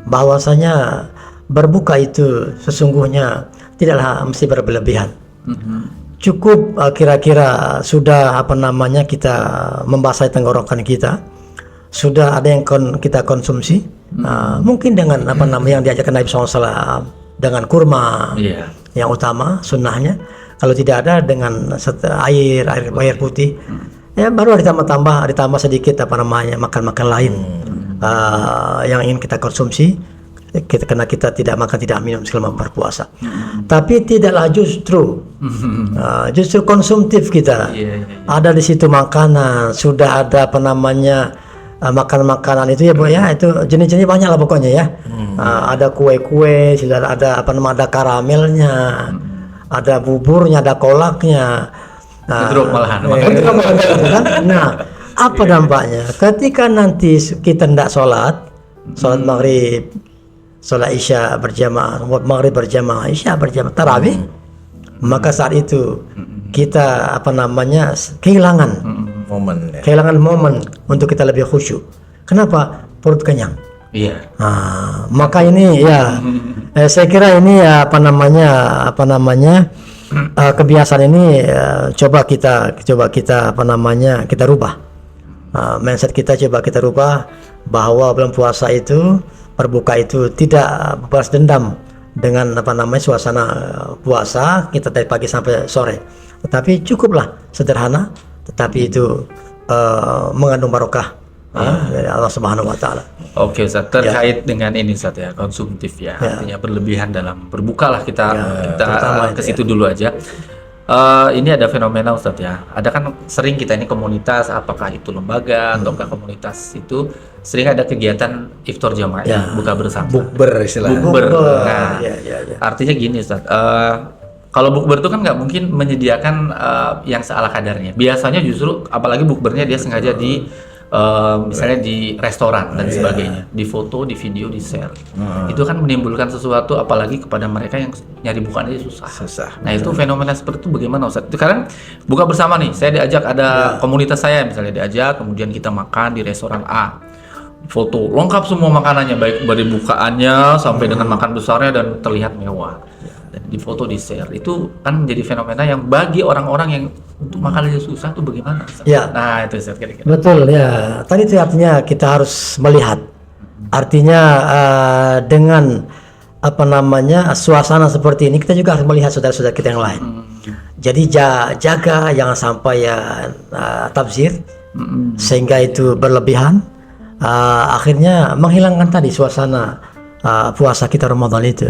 Bahwasanya berbuka itu sesungguhnya tidaklah mesti berlebihan. Cukup kira-kira sudah kita membasahi tenggorokan kita, sudah ada yang kita konsumsi, mungkin dengan yang diajarkan Nabi SAW dengan kurma yang utama sunnahnya. Kalau tidak ada dengan air putih, ya baru ditambah sedikit makan lain. Yang ingin kita konsumsi, karena kita tidak makan tidak minum selama berpuasa. Tapi tidaklah justru konsumtif kita. Ada di situ makanan, sudah ada makanan itu ya Bu ya, itu jenis-jenis banyak lah pokoknya ya. Ada kue-kue, sudah ada ada karamelnya, ada buburnya, ada kolaknya. Nah, apa dampaknya? Ketika nanti kita tidak sholat maghrib, sholat isya berjamaah, maghrib berjamaah, isya berjamaah, tarawih, maka saat itu kita kehilangan momen untuk kita lebih khusyuk. Kenapa? Perut kenyang. Maka ini saya kira ini kebiasaan ini coba kita kita rubah. Mindset kita coba kita rubah, bahwa bulan puasa itu, berbuka itu tidak balas dendam dengan suasana puasa kita dari pagi sampai sore. tetapi cukuplah sederhana, tetapi itu mengandung barokah dari Allah Subhanahu wa taala. Oke Ustaz, terkait dengan ini Ustaz ya, konsumtif ya, artinya berlebihan dalam berbuka lah kita ke situ dulu aja. Ini ada fenomena Ustaz ya, ada kan sering kita ini komunitas, apakah itu lembaga ataukah komunitas itu sering ada kegiatan iftar jamaah, buka bersama, bukber istilahnya. Bukber. Nah, artinya gini Ustaz, kalau bukber itu kan nggak mungkin menyediakan yang seala kadarnya. Biasanya justru, apalagi bukbernya dia sengaja di misalnya di restoran dan sebagainya, di foto, di video, di share. Itu kan menimbulkan sesuatu, apalagi kepada mereka yang nyari bukaan aja susah. Nah itu fenomena seperti itu bagaimana Ustaz? Itu karena buka bersama nih, saya diajak, ada komunitas saya misalnya diajak, kemudian kita makan di restoran A, foto lengkap semua makanannya, baik dari bukaannya sampai dengan makan besarnya dan terlihat mewah. Dan di foto, di share, itu kan menjadi fenomena yang bagi orang-orang yang untuk makan aja susah tuh bagaimana? Ya. Nah itu Ustaz kira-kira. Betul ya. Tadi itu artinya kita harus melihat. Artinya dengan suasana seperti ini kita juga harus melihat saudara-saudara kita yang lain. Jadi jaga jangan sampai tabzir sehingga itu berlebihan. Akhirnya menghilangkan tadi suasana puasa kita Ramadan itu.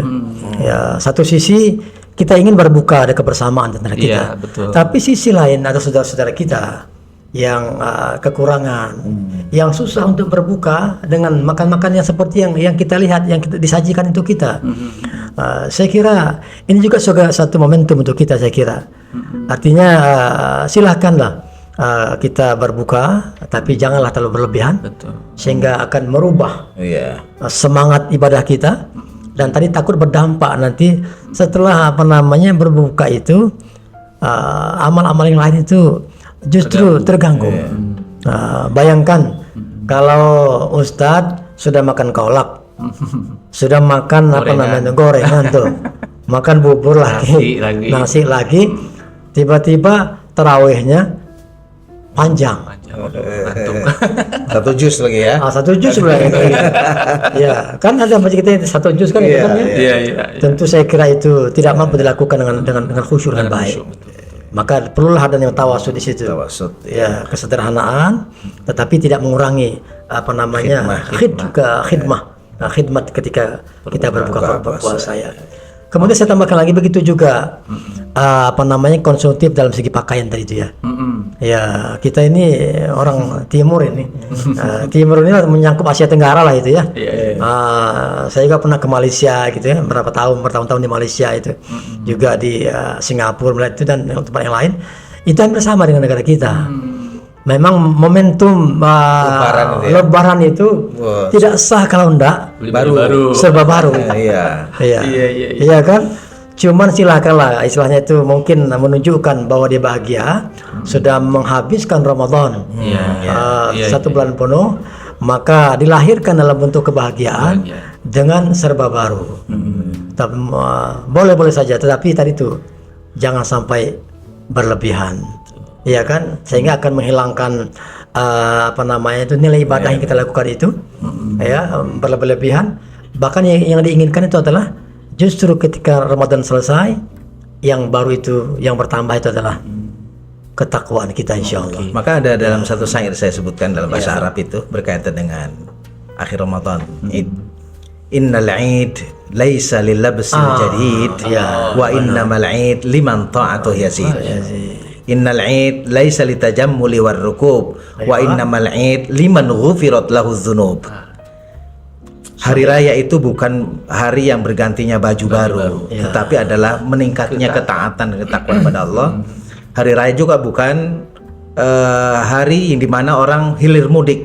Ya, satu sisi kita ingin berbuka, ada kebersamaan antara kita. Betul. Tapi sisi lain ada saudara-saudara kita yang kekurangan, yang susah untuk berbuka dengan makan-makan yang seperti yang kita lihat, yang kita disajikan untuk kita. Saya kira ini juga satu momentum untuk kita, saya kira. Artinya silakanlah kita berbuka, tapi janganlah terlalu berlebihan. Betul. Sehingga akan merubah semangat ibadah kita, dan tadi takut berdampak nanti setelah berbuka itu amal-amal yang lain itu justru terganggu. Bayangkan kalau Ustadz sudah makan kolak, sudah makan gorengan tuh, makan bubur nasi lagi, tiba-tiba tarawihnya panjang. Satu jus lagi ya. Satu jus lagi. Ya, kan ada masjid kita satu jus kan, itu kan ya. Tentu saya kira itu tidak mampu dilakukan dengan khusyuk dan baik. Maka perlulah adanya tawasud di situ. Ya, kesederhanaan, tetapi tidak mengurangi khidmat ketika kita berbuka puasa ya. Kemudian saya tambahkan lagi begitu juga konsumtif dalam segi pakaian tadi itu ya. Ya, kita ini orang timur ini. Timur ini menyangkut Asia Tenggara lah itu ya. Saya juga pernah ke Malaysia gitu ya, bertahun-tahun di Malaysia itu. Juga di Singapura, Malaysia itu, dan tempat yang lain. Itu hampir sama dengan negara kita. Memang momentum Lebaran itu tidak sah kalau enggak serba baru. Iya kan? Cuman silakanlah, istilahnya itu mungkin menunjukkan bahwa dia bahagia sudah menghabiskan Ramadan satu bulan penuh, maka dilahirkan dalam bentuk kebahagiaan dengan serba baru. Boleh saja, tetapi tadi itu jangan sampai berlebihan. Iya kan, sehingga akan menghilangkan nilai ibadah yang kita lakukan itu, berlebihan. Bahkan yang diinginkan itu adalah justru ketika Ramadan selesai, yang baru itu, yang bertambah itu adalah ketakwaan kita, insyaallah. Maka ada dalam satu syair saya sebutkan dalam bahasa Arab itu berkaitan dengan akhir Ramadan. Innal 'id laisa lil labsil jadid wa innamal 'id liman ta'atuhu yazid. Innal 'id laisa litajammuli war rukub wa innamal 'id liman ghufirat lahu dzunub. Hari raya itu bukan hari yang bergantinya baju baru, tetapi adalah meningkatnya ketaatan dan ketakwaan pada Allah. Hari raya juga bukan hari yang dimana orang hilir mudik,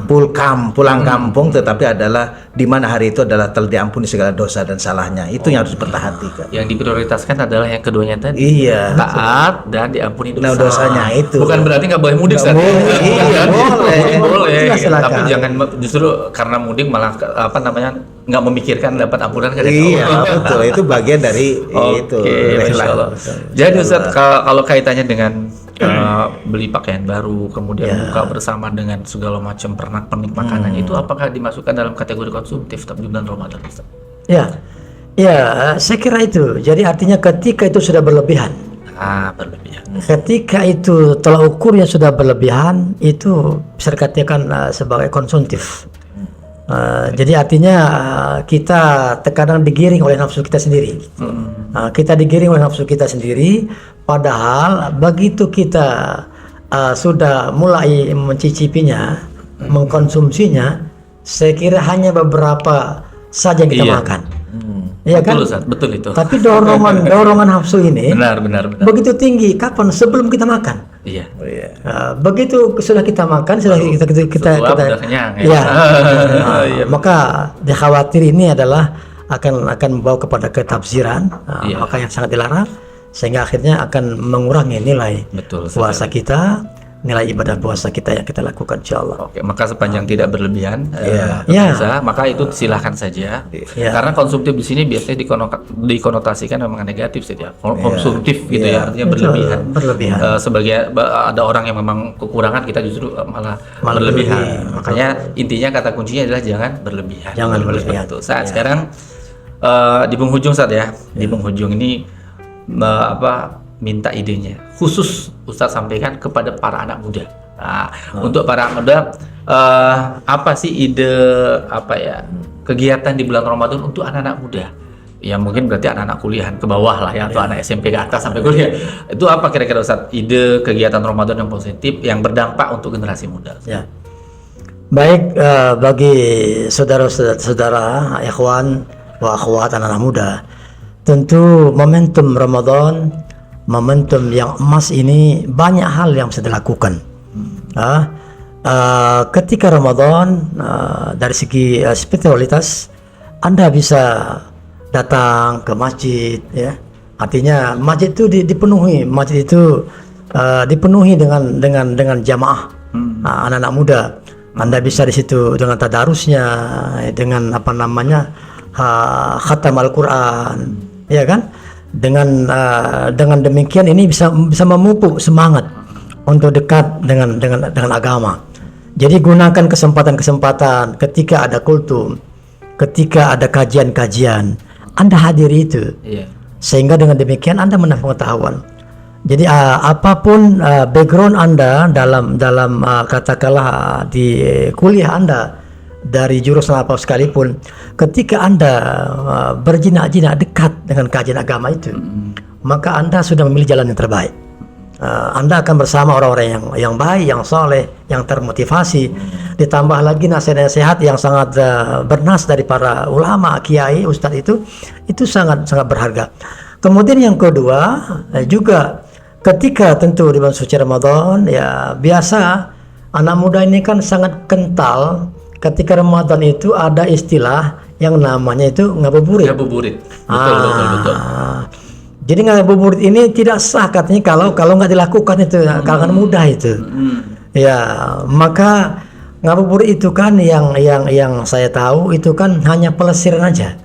pulang kampung, tetapi adalah dimana hari itu adalah telah diampuni segala dosa dan salahnya. Itu yang harus diperhatikan. Yang diprioritaskan adalah yang keduanya tadi. Taat dan diampuni dosa. Dosanya itu. Bukan berarti nggak boleh mudik. Boleh. Tapi jangan justru karena mudik malah nggak memikirkan dapat ampunan dari Allah. Betul. Itu bagian dari itu. Masya Allah. Jadi Ustaz, kalau kaitannya dengan beli pakaian baru, kemudian buka bersama dengan segala macam pernak-pernik makanannya, itu apakah dimasukkan dalam kategori konsumtif di bulan Ramadan, Ustaz? Ya, saya kira itu. Jadi artinya ketika itu sudah berlebihan, Berlebihan. Ketika itu tolak ukurnya sudah berlebihan, itu bisa dikatakan sebagai konsumtif. Jadi artinya kita terkadang digiring oleh nafsu kita sendiri. Kita digiring oleh nafsu kita sendiri, padahal begitu kita sudah mulai mencicipinya, mengkonsumsinya, saya kira hanya beberapa saja yang kita makan. Iya kan? Betul, Ustaz, betul itu. Tapi dorongan nafsu ini Benar. begitu tinggi. Kapan? Sebelum kita makan. Iya. Begitu sudah kita makan, sudah kita udah kenyang, ya. ya. Maka dikhawatir ini adalah akan membawa kepada ketafsiran, maka yang sangat dilarang, sehingga akhirnya akan mengurangi nilai Betul, puasa kita, nilai ibadah puasa kita yang kita lakukan, insyaallah. Oke, maka sepanjang tidak berlebihan, Ya. maka itu silahkan saja. Karena konsumtif di sini biasanya dikonotasikan memang negatif sih ya. Konsumtif gitu ya, artinya Betul, berlebihan. berlebihan. Ada orang yang memang kekurangan, kita justru malah berlebihan. Makanya intinya kata kuncinya adalah jangan berlebihan. Jangan berlebihan. Itu. Saat sekarang di penghujung saat ya, di penghujung ini minta idenya khusus Ustadz sampaikan kepada para anak muda. Untuk para anak muda, apa sih ide kegiatan di bulan Ramadan untuk anak-anak muda? Ya mungkin berarti anak-anak kuliahan ke bawah lah ya, atau anak SMP ke atas sampai kuliah. Itu apa kira-kira Ustadz ide kegiatan Ramadan yang positif yang berdampak untuk generasi muda? Ya. Baik, bagi saudara-saudara, ikhwan wa akhwat anak-anak muda, tentu momentum Ramadan, momentum yang emas ini banyak hal yang bisa dilakukan. Ketika Ramadan, dari segi spiritualitas, Anda bisa datang ke masjid, ya. Artinya masjid itu dipenuhi, masjid itu dipenuhi dengan jamaah anak-anak muda. Anda bisa di situ dengan tadarusnya, dengan khatam Al-Quran, ya kan? Dengan demikian ini bisa memupuk semangat untuk dekat dengan agama. Jadi gunakan kesempatan ketika ada kultum, ketika ada kajian-kajian, Anda hadiri itu. Sehingga dengan demikian Anda mendapat pengetahuan. Jadi apapun background Anda dalam katakanlah di kuliah Anda, dari jurusan apa sekalipun, ketika Anda berjinak-jinak dekat dengan kajian agama itu, maka Anda sudah memilih jalan yang terbaik. Anda akan bersama orang-orang yang baik, yang soleh, yang termotivasi. Ditambah lagi nasihat-nasihat yang sangat bernas dari para ulama, kiai, ustadz itu sangat berharga. Kemudian yang kedua juga ketika tentu di bulan suci Ramadan, ya biasa anak muda ini kan sangat kental. Ketika Ramadan itu ada istilah yang namanya itu ngabuburit. Betul. Jadi ngabuburit ini tidak sah katanya kalau nggak dilakukan itu kalangan muda itu. Ya, maka ngabuburit itu kan yang saya tahu itu kan hanya pelesiran aja.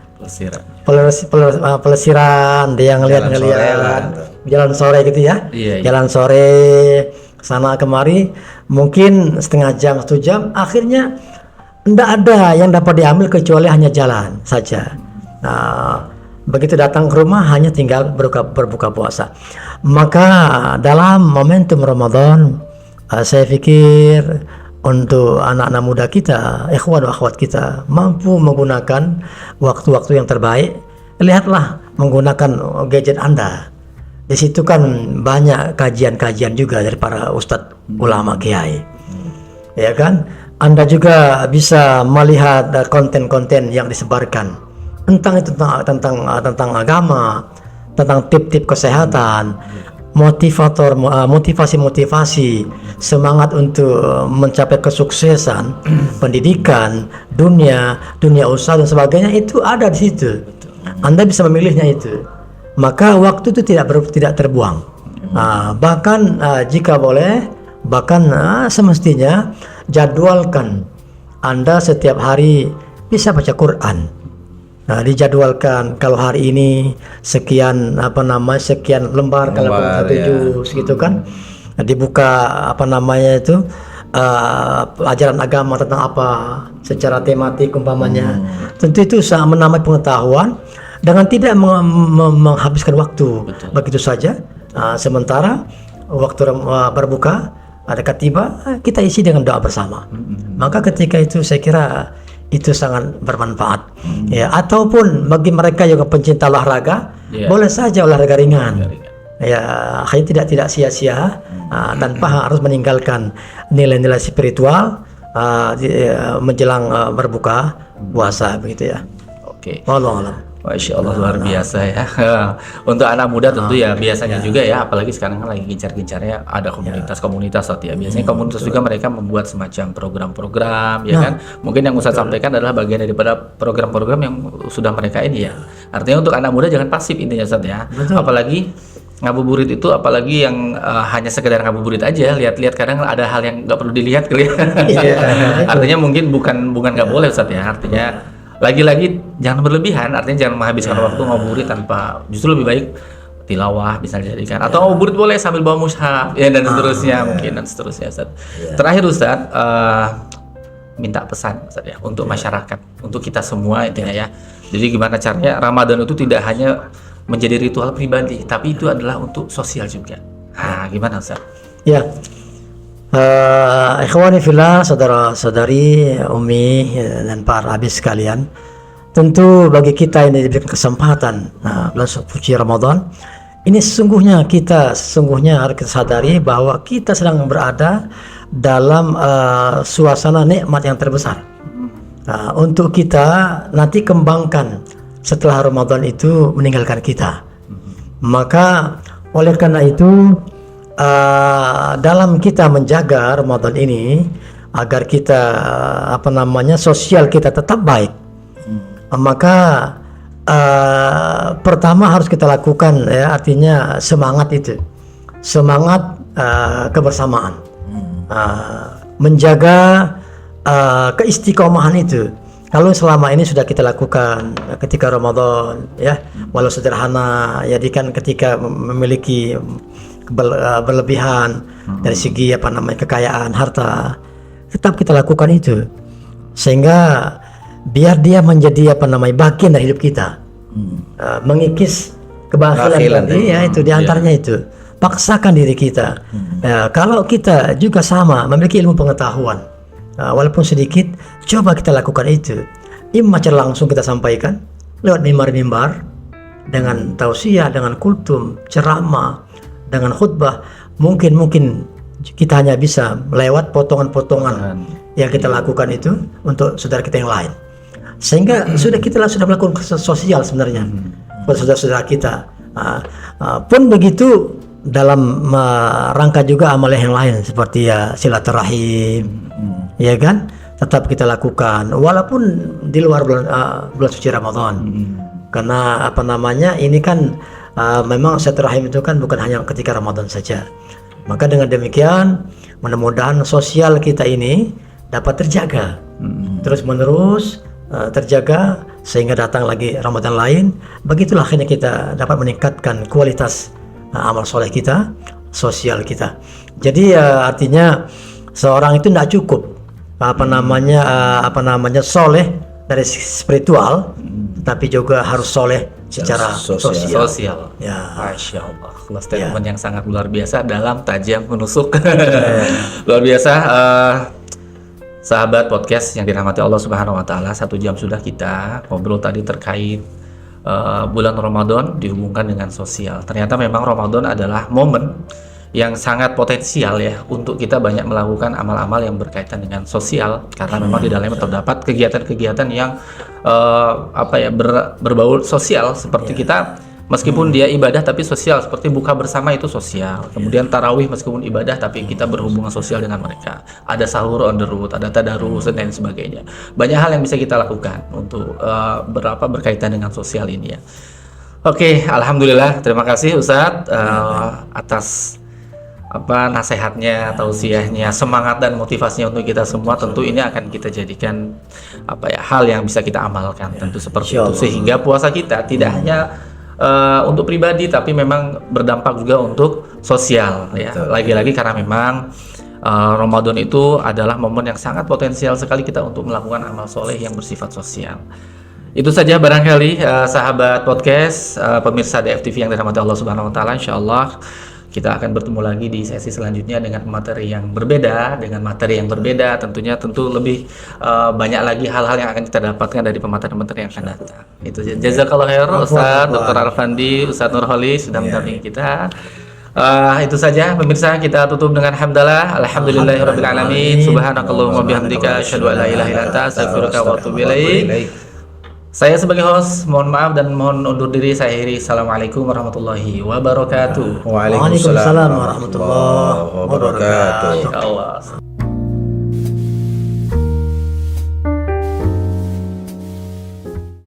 Pelesiran, dia ngeliat jalan sore gitu ya. Jalan sore sana kemari, mungkin setengah jam, 1 jam, akhirnya tidak ada yang dapat diambil kecuali hanya jalan saja. Begitu datang ke rumah hanya tinggal berbuka puasa. Maka dalam momentum Ramadan, saya pikir untuk anak-anak muda kita, ikhwan dan akhwat kita, mampu menggunakan waktu-waktu yang terbaik. Lihatlah menggunakan gadget Anda. Di situ kan banyak kajian-kajian juga dari para ustadz, ulama, kiai, ya kan? Anda juga bisa melihat konten-konten yang disebarkan tentang agama, tentang tip-tip kesehatan, motivasi, semangat untuk mencapai kesuksesan, pendidikan, dunia usaha dan sebagainya, itu ada di situ. Anda bisa memilihnya itu. Maka waktu itu tidak terbuang. Bahkan jika boleh, semestinya jadwalkan Anda setiap hari bisa baca Quran. Dijadwalkan kalau hari ini sekian lembar kalau satu juz gitu kan. Dibuka pelajaran agama tentang apa secara tematik umpamanya. Tentu itu sangat menambah pengetahuan dengan tidak menghabiskan waktu begitu saja. Sementara waktu berbuka dekat tiba, kita isi dengan doa bersama. Maka ketika itu saya kira itu sangat bermanfaat. Ya, ataupun bagi mereka yang pencinta olahraga, boleh saja olahraga ringan. Ya, akhirnya tidak sia-sia tanpa harus meninggalkan nilai-nilai spiritual menjelang berbuka puasa begitu ya. Oke. Wallahu a'lam. Masya Allah, luar biasa ya. Untuk anak muda tentu ya biasanya juga ya, apalagi sekarang kan lagi gencar-gencarnya ada komunitas-komunitas ya. Biasanya komunitas juga mereka membuat semacam program-program ya kan. Mungkin yang Ustaz sampaikan adalah bagian daripada program-program yang sudah mereka ini ya. Artinya untuk anak muda jangan pasif intinya Ustaz ya. Apalagi ngabuburit itu, apalagi yang hanya sekedar ngabuburit aja, lihat-lihat kadang ada hal yang nggak perlu dilihat kali ya. Artinya mungkin bukan nggak boleh Ustaz ya. Artinya lagi-lagi jangan berlebihan, artinya jangan menghabiskan waktu ngabuburit tanpa, justru lebih baik tilawah bisa dijadikan, atau ngabuburit boleh sambil bawa mushaf ya, dan seterusnya mungkin dan seterusnya Ustaz. Terakhir Ustaz, minta pesan Ustaz ya untuk masyarakat, untuk kita semua intinya ya. Jadi gimana caranya Ramadan itu tidak hanya menjadi ritual pribadi, tapi itu adalah untuk sosial juga. Nah, gimana Ustaz? Ya. Ikhwani fillah, saudara-saudari, Umi dan para habis sekalian, tentu bagi kita ini diberikan kesempatan bulan suci Ramadan ini, sesungguhnya harus kita sadari bahwa kita sedang berada dalam suasana nikmat yang terbesar untuk kita nanti kembangkan setelah Ramadan itu meninggalkan kita. Maka oleh karena itu dalam kita menjaga Ramadan ini agar kita sosial kita tetap baik, maka pertama harus kita lakukan ya, artinya semangat kebersamaan, menjaga keistiqomahan itu. Kalau selama ini sudah kita lakukan ketika Ramadan ya, walau sederhana ya, kan ketika memiliki berlebihan dari segi kekayaan harta, tetap kita lakukan itu sehingga biar dia menjadi bagian dari hidup kita, mengikis kebahagiaan tadi ya, itu diantaranya itu paksakan diri kita. Kalau kita juga sama memiliki ilmu pengetahuan walaupun sedikit, coba kita lakukan itu, imma secara langsung kita sampaikan lewat mimbar-mimbar dengan tausiah, dengan kultum, ceramah, dengan khutbah. Mungkin kita hanya bisa lewat potongan-potongan yang kita lakukan itu untuk saudara kita yang lain, sehingga kita sudah melakukan sosial sebenarnya buat saudara-saudara kita. Pun begitu dalam rangka juga amal yang lain seperti ya silaturahim, ya kan, tetap kita lakukan walaupun di luar bulan suci Ramadan. Karena ini kan memang silaturahim itu kan bukan hanya ketika Ramadan saja. Maka dengan demikian mudah-mudahan sosial kita ini dapat terjaga terus menerus, terjaga sehingga datang lagi Ramadan lain. Begitulah akhirnya kita dapat meningkatkan kualitas amal soleh kita, sosial kita. Jadi artinya seorang itu tidak cukup soleh dari spiritual, tapi juga harus soleh secara sosial. Ya. Masya Allah, statement yang sangat luar biasa, dalam, tajam, menusuk. Luar biasa. Sahabat podcast yang dirahmati Allah Subhanahu Wa Taala, 1 jam sudah kita ngobrol tadi terkait bulan Ramadan dihubungkan dengan sosial. Ternyata memang Ramadan adalah momen yang sangat potensial ya untuk kita banyak melakukan amal-amal yang berkaitan dengan sosial, karena memang di dalamnya terdapat kegiatan-kegiatan yang berbau sosial, seperti kita meskipun dia ibadah tapi sosial, seperti buka bersama itu sosial, kemudian tarawih meskipun ibadah tapi kita berhubungan sosial dengan mereka, ada sahur on the road, ada tadarus dan lain sebagainya. Banyak hal yang bisa kita lakukan untuk berkaitan dengan sosial ini ya. Oke, alhamdulillah, terima kasih Ustadz atas nasihatnya, tausiahnya, semangat dan motivasinya untuk kita semua. Tentu ini akan kita jadikan hal yang bisa kita amalkan, tentu seperti itu, sehingga puasa kita tidak hanya untuk pribadi tapi memang berdampak juga untuk sosial ya. Lagi-lagi karena memang Ramadan itu adalah momen yang sangat potensial sekali kita untuk melakukan amal soleh yang bersifat sosial. Itu saja barangkali sahabat podcast, pemirsa DFTV yang dirahmati Allah Subhanahu wa taala. Insyaallah kita akan bertemu lagi di sesi selanjutnya dengan materi yang berbeda, tentunya lebih banyak lagi hal-hal yang akan kita dapatkan dari pemateri-pemateri yang akan datang. Itu jazakallahu khair Ustaz Dr. Arfandi, Ustaz Nurholis sudah mendampingi kita. Itu saja pemirsa, kita tutup dengan hamdalah, alhamdulillahirabbil alamin, subhanakallahumma bihamdika asyhadu an la ilaha illa anta astaghfiruka wa atubu ilaik. Saya sebagai host mohon maaf dan mohon undur diri. Saya akhiri. Assalamualaikum warahmatullahi wabarakatuh. Waalaikumsalam warahmatullahi wabarakatuh. Allah.